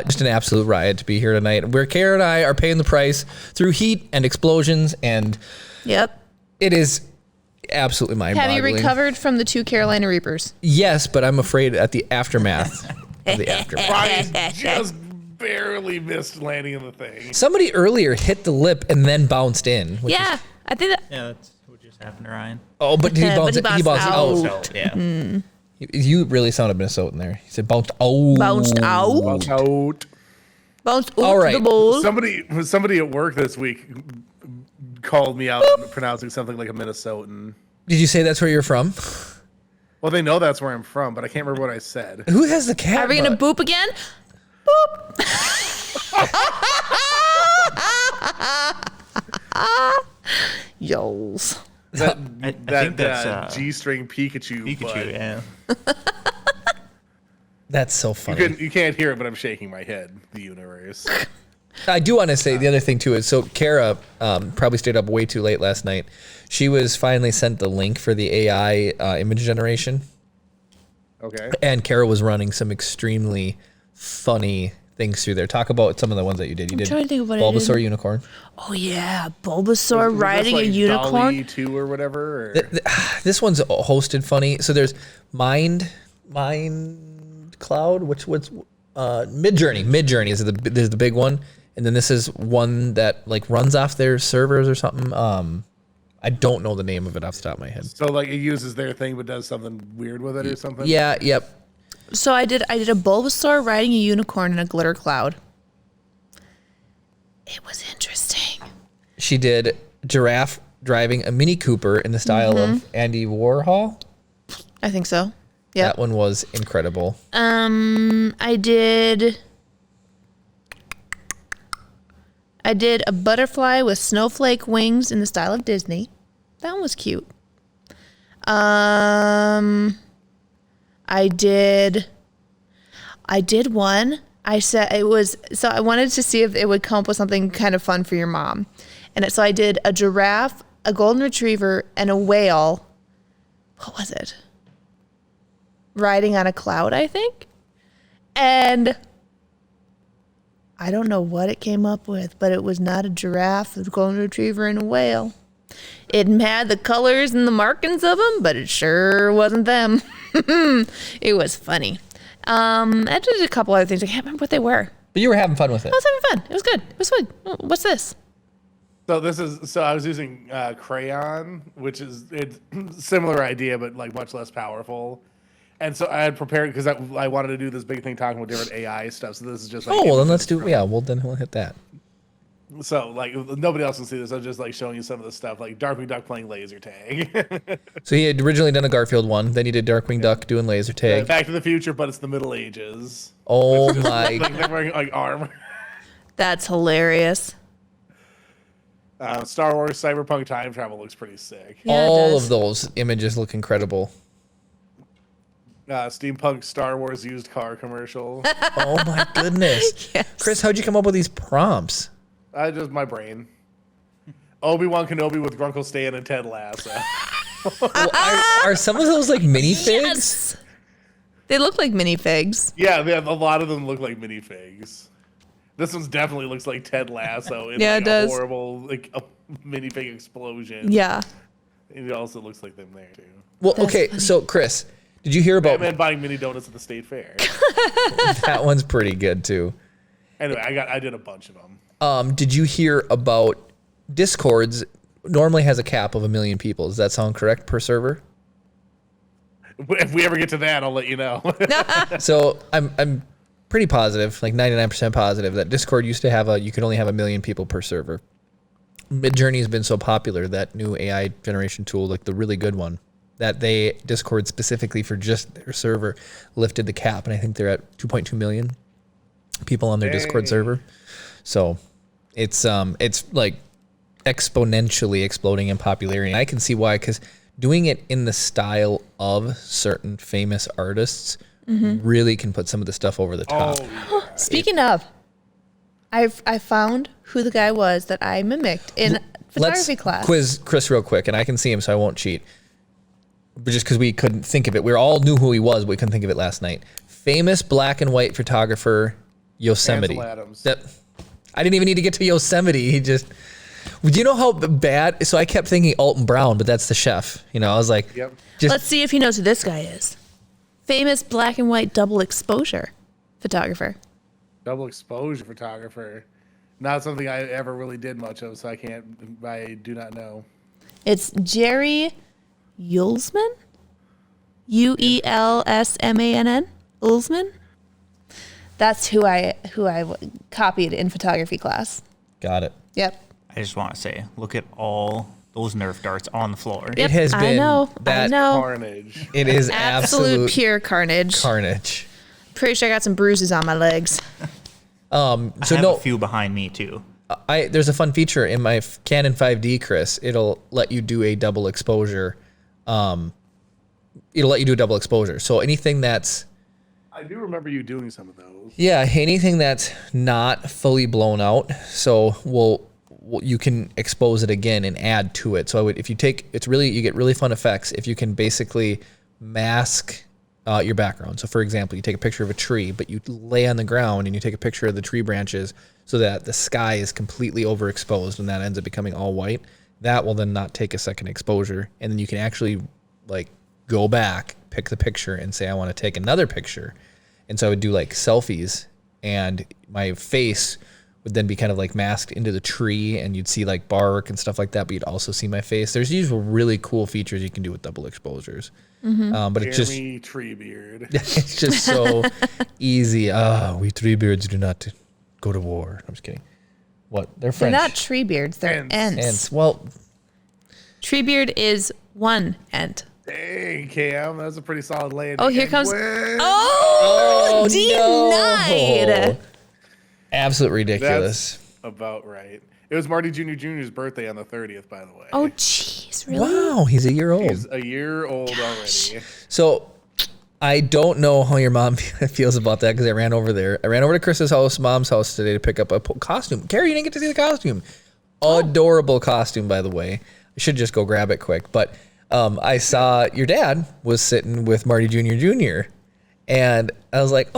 Just an absolute riot to be here tonight. Where Kara and I are paying the price through heat and explosions, and Yep. it is absolutely Have mind-boggling. you recovered from the 2 Carolina Reapers? Yes, but I'm afraid at the aftermath of the aftermath. Brian just barely missed landing in the thing. Somebody earlier hit the lip and then bounced in. Which Yeah, is- I think that. Yeah, that's what just happened to Ryan. oh, but did he But bounce? he He bounced bounced out. out. So, yeah. You really sounded Minnesotan there. He said bounced out. Bounced out. Out. Bounced All out right. the bowl. Somebody at work this week called me out on pronouncing something like a Minnesotan. Did you say that's where you're from? Well, they know that's where I'm from, but I can't remember what I said. Who has the cat? Are we gonna butt? boop again? Boop. Yols. That I think that's G-string Pikachu. Pikachu, but yeah. That's so funny. You can't hear it, but I'm shaking my head. The universe. I do want to say the other thing too is so Kara probably stayed up way too late last night. She was finally sent the link for the AI image generation, Okay. and Kara was running some extremely funny things through there. Talk about some of the ones that you did. You did trying to think of what I Bulbasaur did. unicorn. Oh yeah, Bulbasaur Was this riding a like unicorn. Dolly 2 or whatever. Or? This one's hosted funny. So there's Mind Cloud, which was Midjourney is the big one, and then this is one that like runs off their servers or something. I don't know the name of it off the top of my head. So like it uses their thing, but does something weird with it or something. Yeah, yep. So I did a Bulbasaur riding a unicorn in a glitter cloud. It was interesting. She did giraffe driving a Mini Cooper in the style of Andy Warhol. I think so. Yeah. That one was incredible. I did a butterfly with snowflake wings in the style of Disney. That one was cute. I did one. I said it was, so I wanted to see if it would come up with something kind of fun for your mom. So I did a giraffe, a golden retriever, and a whale. What was it? Riding on a cloud, I think. And I don't know what it came up with, but it was not a giraffe, a golden retriever, and a whale. It had the colors and the markings of them, but it sure wasn't them. It was funny. I did a couple other things. I can't remember what they were. But you were having fun with it. I was having fun. It was good. It was fun. What's this? So I was using crayon, which is it's similar idea, but like much less powerful. And so I had prepared because I wanted to do this big thing talking about different AI stuff. So this is just like Oh, well, then let's do. Yeah, well, then we'll hit that. So like nobody else can see this. I'm just like showing you some of the stuff, like Darkwing Duck playing laser tag. So he had originally done a Garfield one, then he did Darkwing Duck doing laser tag. Back to the Future, but it's the Middle Ages. Oh my! Like they're wearing like armor. That's hilarious. Star Wars Cyberpunk time travel looks pretty sick. Yeah, it All does. of those images look incredible. Steampunk Star Wars used car commercial. Oh my goodness. Yes. Chris, how'd you come up with these prompts? Just my brain. Obi-Wan Kenobi with Grunkle Stan and Ted Lasso. Well, are some of those like minifigs? Yes. They look like minifigs. Yeah, they have, a lot of them look like minifigs. This one definitely looks like Ted Lasso in Yeah, like it a does. horrible like a minifig explosion. Yeah. It also looks like them there too. Well, That's okay, funny. so Chris, did you hear about Batman buying mini donuts at the state fair. that one's pretty good too. Anyway, I did a bunch of them. Did you hear about Discord's normally has a cap of 1 million people. Does that sound correct per server? If we ever get to that, I'll let you know. So I'm pretty positive, like 99% positive, that Discord used to have you could only have 1 million people per server. Midjourney has been so popular, that new AI generation tool, like the really good one, that Discord specifically for just their server lifted the cap, and I think they're at 2.2 million people on their Discord Dang. server. So it's like exponentially exploding in popularity. And I can see why, because doing it in the style of certain famous artists really can put some of the stuff over the top. Oh, yeah. Speaking of, I found who the guy was that I mimicked in photography class. Quiz Chris real quick, and I can see him, so I won't cheat. But just because we couldn't think of it, we all knew who he was, but we couldn't think of it last night. Famous black and white photographer, Yosemite. Ansel Adams. I didn't even need to get to Yosemite. He just. Do you know how bad? So I kept thinking Alton Brown, but that's the chef. You know, I was like, Yep. just Let's see if he knows who this guy is. Famous black and white double exposure photographer. Double exposure photographer. Not something I ever really did much of, so I do not know. It's Jerry Uelsmann? Uelsmann? Uelsmann? That's who I copied in photography class. got it. Yep. I just want to say, look at all those Nerf darts on the floor. Yep, has I been know. that Carnage. It is Absolute absolute pure carnage. carnage. Pretty sure I got some bruises on my legs. So I have no, a few behind me too. there's a fun feature in my Canon 5D, Chris. It'll let you do a double exposure. It'll let you do a double exposure. So anything that's I do remember you doing some of those. anything that's not fully blown out. So you can expose it again and add to it. So if you you get really fun effects if you can basically mask your background. So for example, you take a picture of a tree, but you lay on the ground and you take a picture of the tree branches so that the sky is completely overexposed and that ends up becoming all white. That will then not take a second exposure. And then you can actually like go back, pick the picture and say, I want to take another picture. And so I would do like selfies and my face would then be kind of like masked into the tree and you'd see like bark and stuff like that, but you'd also see my face. There's these really cool features you can do with double exposures. But it's just Jeremy Treebeard. it's just so easy. We Treebeards do not go to war. I'm just kidding. What? They're They're French. not tree beards, they're Ents. ents. Ants. Well, Tree beard is one ent. Dang, Cam, that's a pretty solid landing. Oh, here And comes. when- Oh, denied. no. Absolute ridiculous. That's about right. It was Marty Jr.'s birthday on the 30th, by the way. Oh, jeez, really? Wow, he's a year old. He's a year old already. So I don't know how your mom feels about that because I ran over there. I ran over to Chris's mom's house today to pick up a costume. Carrie, you didn't get to see the costume. Adorable costume, by the way. I should just go grab it quick. But I saw your dad was sitting with Marty Jr. And I was like,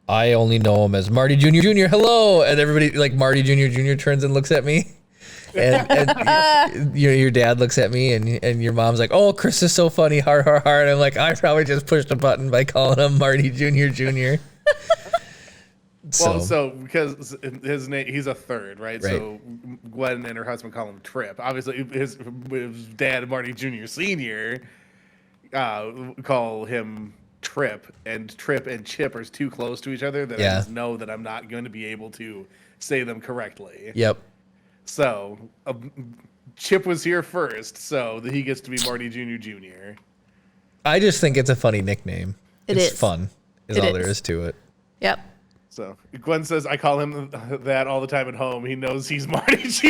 I only know him as Marty Jr. Hello. And everybody, like Marty Jr. turns and looks at me. And your dad looks at me and your mom's like, oh, Chris is so funny. Har, har, har. And I'm like, I probably just pushed a button by calling him Marty Jr. Well, so because his name, he's a third, right? Right. So Gwen and her husband call him Trip. Obviously, his dad, Marty Jr. Senior, call him Trip, and Chip are too close to each other that I just know that I'm not going to be able to say them correctly. Yep. So Chip was here first, so he gets to be Marty Jr. I just think it's a funny nickname. It It's is. fun, is It all there is. is to it. Yep. So Gwen says, I call him that all the time at home. He knows he's Marty Jr.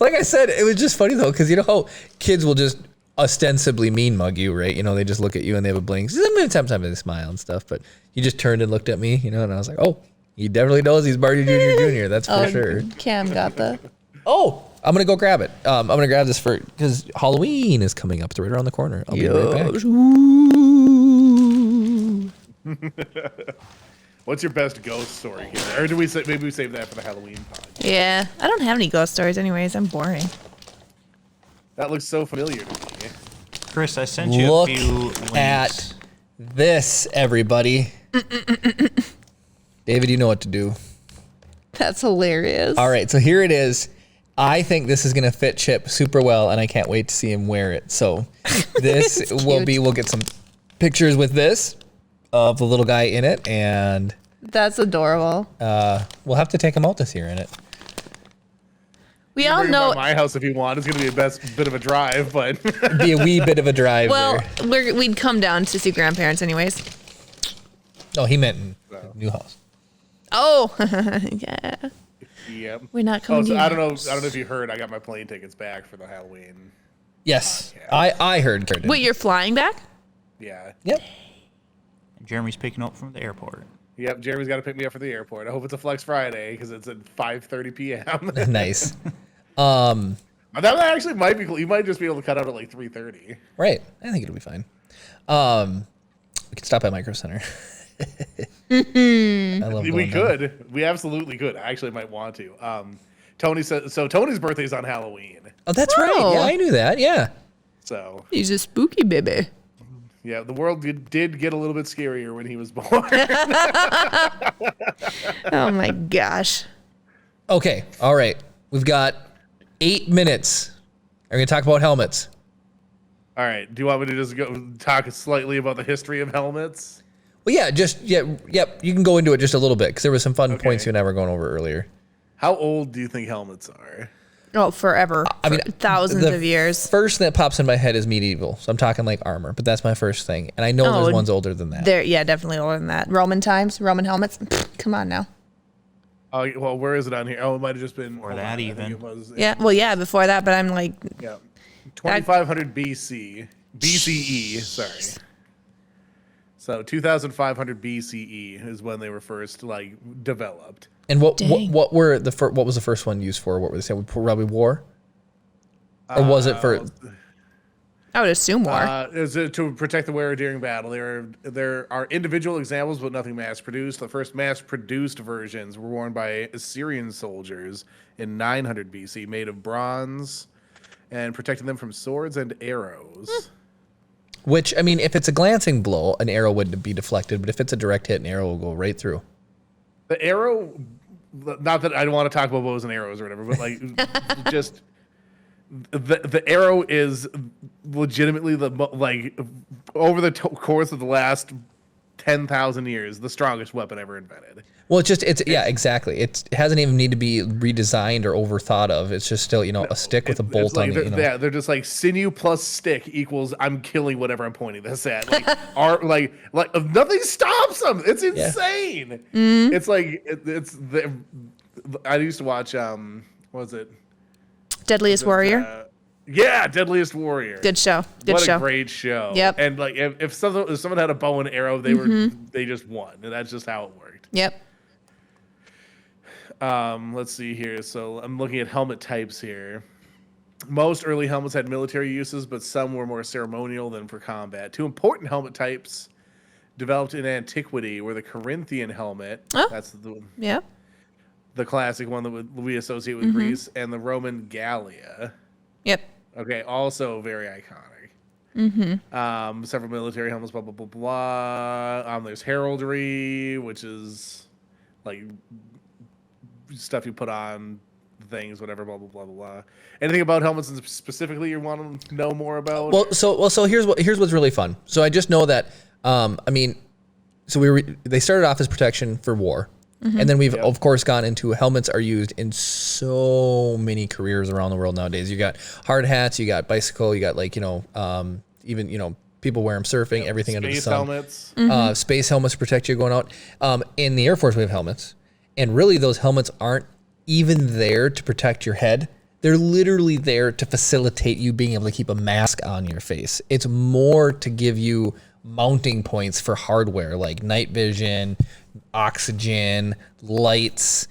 Like I said, it was just funny though, because you know how kids will just ostensibly mean mug you, right? You know, they just look at you and they have a blink. Sometimes they smile and stuff, but you just turned and looked at me, you know, and I was like, oh, he definitely knows he's Marty Jr. That's for sure. Cam got the. Oh, I'm gonna go grab it. I'm gonna grab this because Halloween is coming up. It's right around the corner. I'll be right back. What's your best ghost story here? Or do we maybe we save that for the Halloween pod? Yeah, I don't have any ghost stories, anyways. I'm boring. That looks so familiar to me. Chris, I sent you Look a few links. at this, everybody. David, you know what to do. That's hilarious. All right, so here it is. I think this is gonna fit Chip super well, and I can't wait to see him wear it. So this will be. We'll get some pictures with this of the little guy in it, and That's adorable. we'll have to take him out this year in it. We all Bring him know. by my house if you want. It's gonna be a bit of a drive, but Be a wee bit of a drive. Well, there. we'd come down to see grandparents, anyways. No, he meant in the new house. Oh, yeah. yeah. We're not Oh, coming. so to I your don't know. house. I don't know if you heard. I got my plane tickets back for the Halloween. Yes, Okay. I heard. Wait, you're flying back? Yeah. Yep. Jeremy's picking up from the airport. Yep. Jeremy's got to pick me up for the airport. I hope it's a Flex Friday because it's at 5:30 p.m. Nice. That actually might be cool. You might just be able to cut out at like 3:30. Right. I think it'll be fine. We can stop at Micro Center. I love We going down. could. We absolutely could. I actually might want to. Tony said so. Tony's birthday's on Halloween. Oh, that's Oh. right. Yeah, I knew that. Yeah. So He's a spooky baby. yeah, the world did get a little bit scarier when he was born. Oh my gosh. Okay. All right. We've got 8 minutes. Are we gonna talk about helmets? All right. Do you want me to just go talk slightly about the history of helmets? Well, yeah. Yep. You can go into it just a little bit because there were some fun Okay. points you and I were going over earlier. How old do you think helmets are? Oh, forever. I mean, thousands the of years. First thing that pops in my head is medieval. So I'm talking like armor, but that's my first thing. And I know Oh, there's ones older than that. They're definitely older than that. Roman times, Roman helmets. Come on now. Oh well, where is it on here? Oh, it might have just been Or hold that on, I think even. it was, Yeah. Well, yeah. Before that, but I'm like, Yeah. 2500 BCE. Sorry. So 2500 BCE is when they were first like developed. And what Dang. what were the what was the first one used for? What were they saying? Probably war, or was it for? I would assume war. Is it to protect the wearer during battle? There are individual examples, but nothing mass produced. The first mass produced versions were worn by Assyrian soldiers in 900 BC, made of bronze, and protected them from swords and arrows. Which I mean, if it's a glancing blow, an arrow would be deflected, but if it's a direct hit, an arrow will go right through. The arrow, not that I don't want to talk about bows and arrows or whatever, but like just the arrow is legitimately like over the course of the last 10,000 years, the strongest weapon ever invented. Well, it's yeah, exactly. It hasn't even need to be redesigned or overthought of. It's just still a stick with a It's bolt like on it. You know? Yeah, they're just like sinew plus stick equals I'm killing whatever I'm pointing this at. Like like nothing stops them. It's insane. It's like I used to watch what was it? Deadliest Warrior. Yeah, Deadliest Warrior. Good show. Good What show. a great show. Yep. And like if someone had a bow and arrow, they just won, and that's just how it worked. Yep. Let's see here. So I'm looking at helmet types here. Most early helmets had military uses, but some were more ceremonial than for combat. Two important helmet types developed in antiquity were the Corinthian helmet. Oh. That's Yep. the classic one that we associate with Greece, and the Roman Gallia. Yep. Okay, also very iconic. Several military helmets, blah, blah, blah, blah. There's heraldry, which is like stuff you put on things, whatever, blah, blah, blah, blah, blah. Anything about helmets specifically you want to know more about? Well, so here's what's really fun. So I just know that they started off as protection for war. And then we've of course gone into helmets are used in so many careers around the world nowadays. You got hard hats, you got bicycle, you got like even people wear them surfing, everything under the Space sun. helmets. Space helmets protect you going out. In the Air Force, we have helmets. And really, those helmets aren't even there to protect your head. They're literally there to facilitate you being able to keep a mask on your face. It's more to give you mounting points for hardware like night vision, oxygen, lights,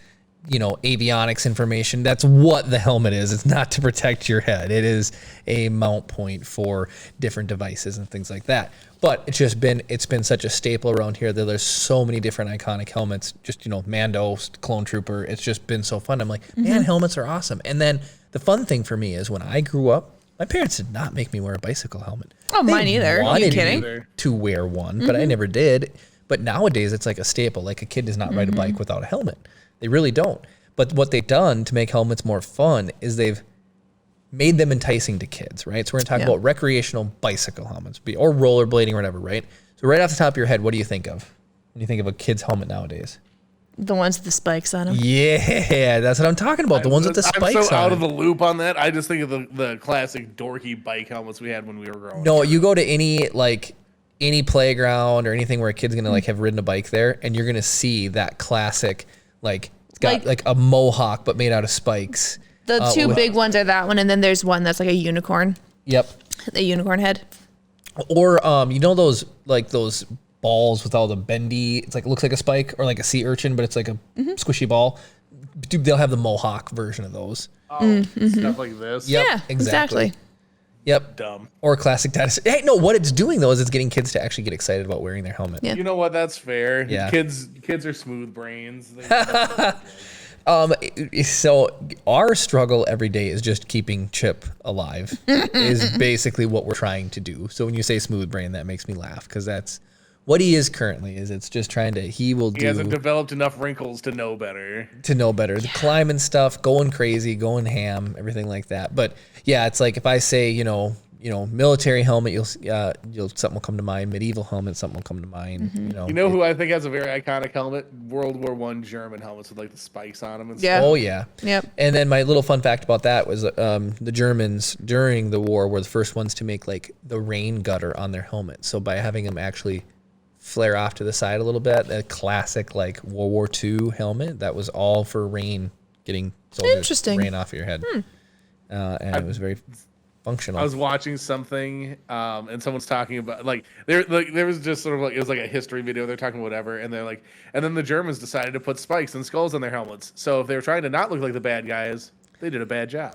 avionics information. That's what the helmet is. It's not to protect your head. It is a mount point for different devices and things like that. But it's been such a staple around here that there's so many different iconic helmets. Just, Mando, Clone Trooper. It's just been so fun. I'm like, man, helmets are awesome. And then the fun thing for me is when I grew up, my parents did not make me wear a bicycle helmet. Oh, mine either. Are you Wanted kidding? me to wear one, but I never did. But nowadays it's like a staple. Like a kid does not ride a bike without a helmet. They really don't. But what they've done to make helmets more fun is they've made them enticing to kids, right? So we're going to talk about recreational bicycle helmets or rollerblading or whatever, right? So right off the top of your head, what do you think of when you think of a kid's helmet nowadays? The ones with the spikes on them. Yeah, that's what I'm talking about. The ones with the spikes I'm so on out of them. the loop on that. I just think of the classic dorky bike helmets we had when we were growing up. No, you go to any playground or anything where a kid's gonna have ridden a bike there, and you're gonna see that classic it's got like a mohawk but made out of spikes. The two big ones are that one, and then there's one that's like a unicorn. Yep. The unicorn head. Or those those balls with all the bendy. It's it looks like a spike or like a sea urchin, but it's like a squishy ball. Dude, they'll have the mohawk version of those. Oh, stuff like this. Yep, Yeah, exactly. Yep. Dumb. Or classic dinosaur. Hey, no, what it's doing though is it's getting kids to actually get excited about wearing their helmet. Yeah. You know what? That's fair. Yeah. Kids are smooth brains. So our struggle every day is just keeping Chip alive is basically what we're trying to do. So when you say smooth brain, that makes me laugh because that's what he is currently it's just trying to, he hasn't developed enough wrinkles to know better. The climbing stuff, going crazy, going ham, everything like that. But yeah, it's like if I say, military helmet, you'll something will come to mind. Medieval helmet, something will come to mind. You know who I think has a very iconic helmet? World War I German helmets with the spikes on them and Yeah. stuff. Oh yeah. Yep. And then my little fun fact about that was the Germans during the war were the first ones to make the rain gutter on their helmet. So by having them actually flare off to the side a little bit, a classic World War II helmet that was all for rain, getting soldiers Interesting. rain off your head. And it was very functional. I was watching something, and someone's talking about there was just sort of it was like a history video. They're talking whatever, and they're like, and then the Germans decided to put spikes and skulls on their helmets. So if they were trying to not look like the bad guys, they did a bad job.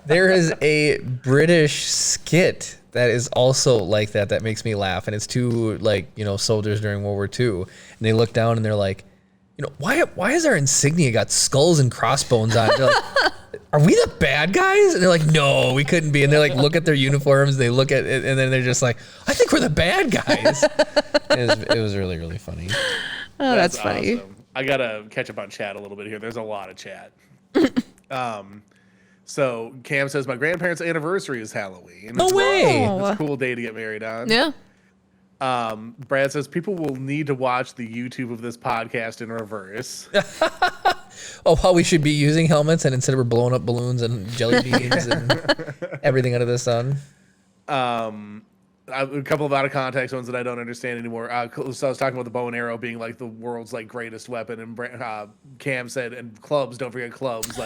There is a British skit that is also like that. That makes me laugh, and it's two soldiers during World War II, and they look down and they're like, why is our insignia got skulls and crossbones on it? They're like, are we the bad guys? And they're like, no, we couldn't be. And they're like, look at their uniforms. They look at it, and then they're just like, I think we're the bad guys. It was really, really funny. Oh, that's funny. Awesome. I gotta catch up on chat a little bit here. There's a lot of chat. So Cam says my grandparents' anniversary is Halloween. No way. It's a cool day to get married on. Yeah. Brad says people will need to watch the YouTube of this podcast in reverse. Oh, how we should be using helmets, and instead we're blowing up balloons and jelly beans and everything under the sun. A couple of out of context ones that I don't understand anymore. So I was talking about the bow and arrow being the world's greatest weapon, and Cam said, and clubs. Don't forget clubs,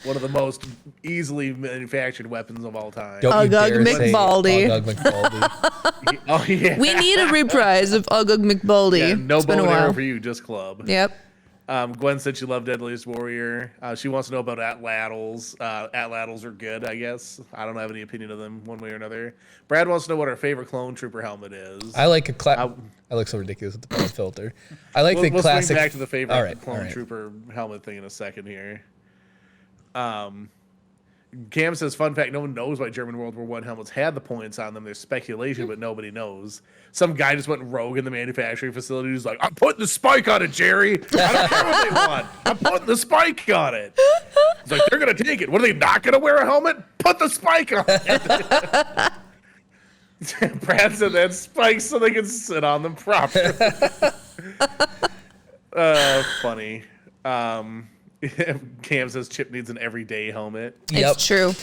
one of the most easily manufactured weapons of all time. Don't you Ugug dare say McBaldy. Ugug McBaldy. Oh yeah. We need a reprise of Ugug McBaldy. Yeah, no It's bow been a and arrow while. for you, just club. Yep. Gwen said she loved Deadliest Warrior. She wants to know about atlatls. Atlatls are good, I guess. I don't have any opinion of them one way or another. Brad wants to know what our favorite clone trooper helmet is. I like I look so ridiculous with the pop filter. I like the We'll classic. swing back to the favorite All right, clone all right. trooper helmet thing in a second here. Cam says, fun fact, no one knows why German World War I helmets had the points on them. There's speculation, but nobody knows. Some guy just went rogue in the manufacturing facility. He's like, I'm putting the spike on it, Jerry. I don't care what they want. I'm putting the spike on it. He's like, they're going to take it. What, are they not going to wear a helmet? Put the spike on it. Brad said that spikes so they can sit on them properly. Funny. Cam says Chip needs an everyday helmet. Yep. It's true.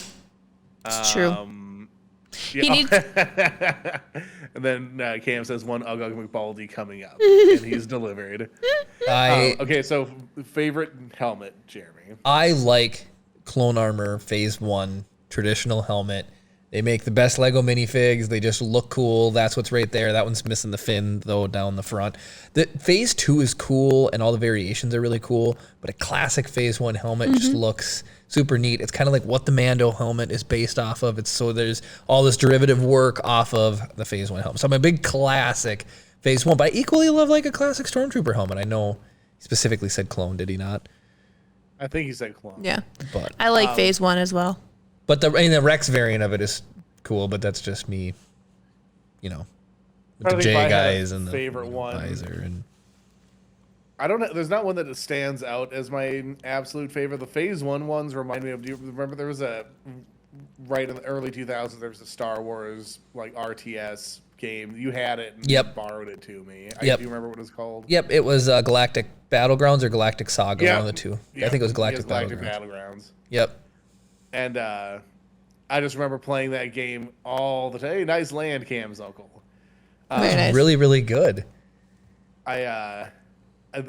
It's true. He needs. And then Cam says one Ugg McBaldy coming up, and he's delivered. Okay, so favorite helmet, Jeremy. I like Clone Armor Phase 1 traditional helmet. They make the best Lego minifigs. They just look cool. That's what's right there. That one's missing the fin, though, down the front. The Phase 2 is cool, and all the variations are really cool, but a classic Phase 1 helmet just looks super neat. It's kind of like what the Mando helmet is based off of. There's all this derivative work off of the Phase 1 helmet. So I'm a big classic Phase 1, but I equally love like a classic Stormtrooper helmet. I know he specifically said clone, did he not? I think he said clone. Yeah. But I like Phase 1 as well. But the Rex variant of it is cool, but that's just me, with the J guys and the favorite one. visor and I don't know. There's not one that stands out as my absolute favorite. The Phase 1 ones remind me of. Do you remember there was right in the early 2000s? There was a Star Wars like RTS game. You had it. And Yep. You borrowed it to me. Yep. Do you remember what it was called? Yep, it was Galactic Battlegrounds or Galactic Saga, Yep. one of the two. I Yep. think it was Galactic Yes, Battlegrounds. Battlegrounds. Yep. And I just remember playing that game all the time. Hey, nice land cams, Uncle. Very nice. Really, really good.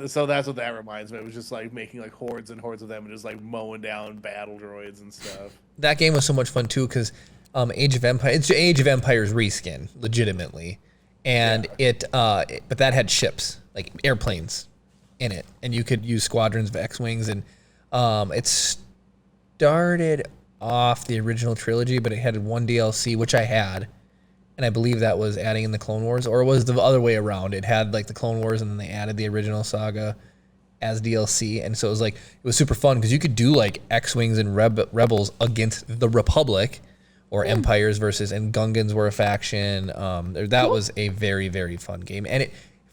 So that's what that reminds me. It was just like making like hordes and hordes of them and just like mowing down battle droids and stuff. That game was so much fun too because Age of Empires, it's Age of Empires reskin, legitimately, and but that had ships like airplanes in it, and you could use squadrons of X-wings, and it started off the original trilogy, but it had one DLC which I had, and I believe that was adding in the Clone Wars, or it was the other way around. It had like the Clone Wars, and then they added the original saga as DLC, and so it was super fun because you could do like X-wings and rebels against the Republic, or Empires and Gungans were a faction. That was a very, very fun game, and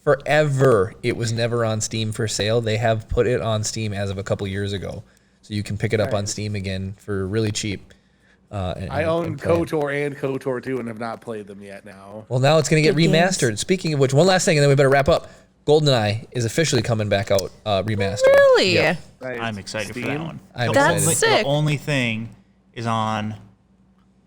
it was never on Steam for sale. They have put it on Steam as of a couple years ago, so you can pick it up on Steam again for really cheap. I own KOTOR and KOTOR 2 and have not played them yet now. Well, now it's going to get Good games. remastered. Speaking of which, one last thing, and then we better wrap up. GoldenEye is officially coming back out remastered. Really? Yeah. I'm excited for that one. I'm That's excited. sick. The only thing is on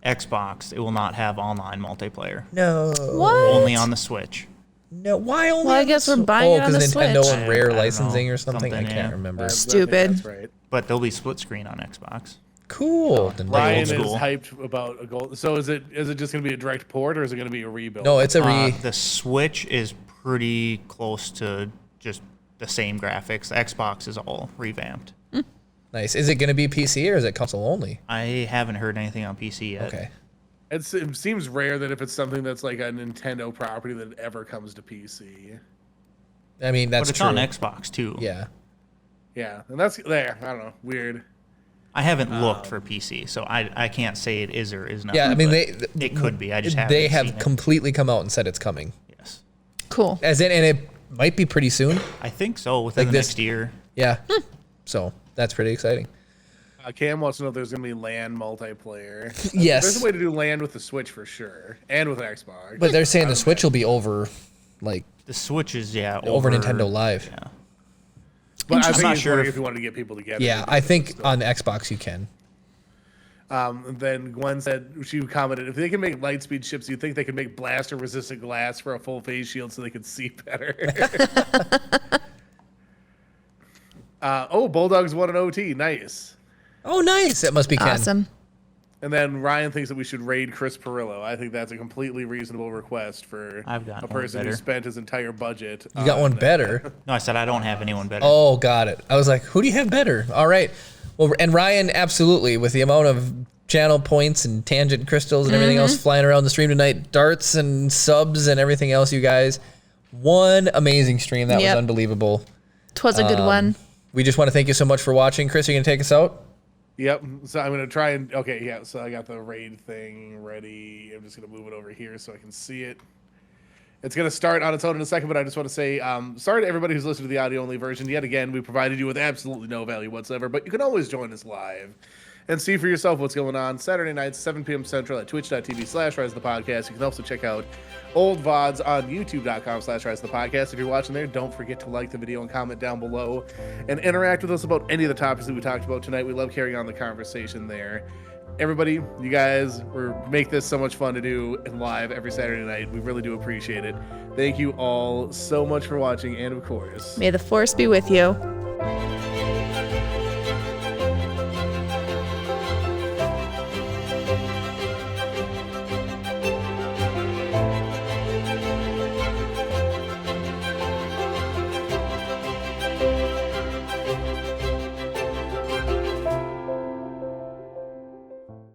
Xbox, it will not have online multiplayer. No. What? Only on the Switch. No. Why only? Well, I on guess the we're buying it on the Nintendo Switch. and rare I don't licensing know. or something. I Something, can't yeah. remember. Stupid. That's right. But there'll be split screen on Xbox. Cool. Then Ryan old is school. hyped about a gold. So is it just going to be a direct port or is it going to be a rebuild? No, it's a The Switch is pretty close to just the same graphics. The Xbox is all revamped. nice. Is it going to be PC or is it console only? I haven't heard anything on PC yet. Okay. It seems rare that if it's something that's like a Nintendo property that it ever comes to PC. I mean, that's But it's true. on Xbox too. Yeah. Yeah, and that's there. I don't know. Weird. I haven't looked for PC, so I can't say it is or is not. Yeah, I mean, but it could be. I just haven't They have seen it. completely come out and said it's coming. Yes. Cool. And it might be pretty soon. I think so, within Like the this- next year. Yeah. So that's pretty exciting. Cam wants to know if there's going to be LAN multiplayer. Yes. There's a way to do LAN with the Switch for sure, and with Xbox. But they're saying the Switch will be over, like, The Switch is, over Nintendo Live. Yeah. But I I'm think not he's sure wondering if- if you wanted to get people together. Yeah, I think on the Xbox you can. Then Gwen said, she commented, if they can make Lightspeed ships, you think they could make blaster resistant glass for a full face shield so they could see better? Bulldogs won an OT. Nice. Oh, nice. That must be Ken. Awesome. And then Ryan thinks that we should raid Chris Perillo. I think that's a completely reasonable request for I've got a one person who better. spent his entire budget. You got one better. No, I said I don't have anyone better. Oh, got it. I was like, who do you have better? All right. Well, and Ryan, absolutely, with the amount of channel points and tangent crystals and everything else flying around the stream tonight, darts and subs and everything else, you guys. One amazing stream. That was Yep. unbelievable. Twas a good one. We just want to thank you so much for watching. Chris, are you going to take us out? Yep. So I'm going to try and, okay, yeah. So I got the raid thing ready. I'm just going to move it over here so I can see it. It's going to start on its own in a second, but I just want to say sorry to everybody who's listened to the audio-only version. Yet again, we provided you with absolutely no value whatsoever, but you can always join us live and see for yourself what's going on Saturday nights, 7 p.m. Central at twitch.tv/RiseThePodcast. You can also check out old VODs on youtube.com/RiseThePodcast. If you're watching there, don't forget to like the video and comment down below and interact with us about any of the topics that we talked about tonight. We love carrying on the conversation there. everybody, you guys make this so much fun to do and live every Saturday night. We really do appreciate it. Thank you all so much for watching, and of course, May the force be with you.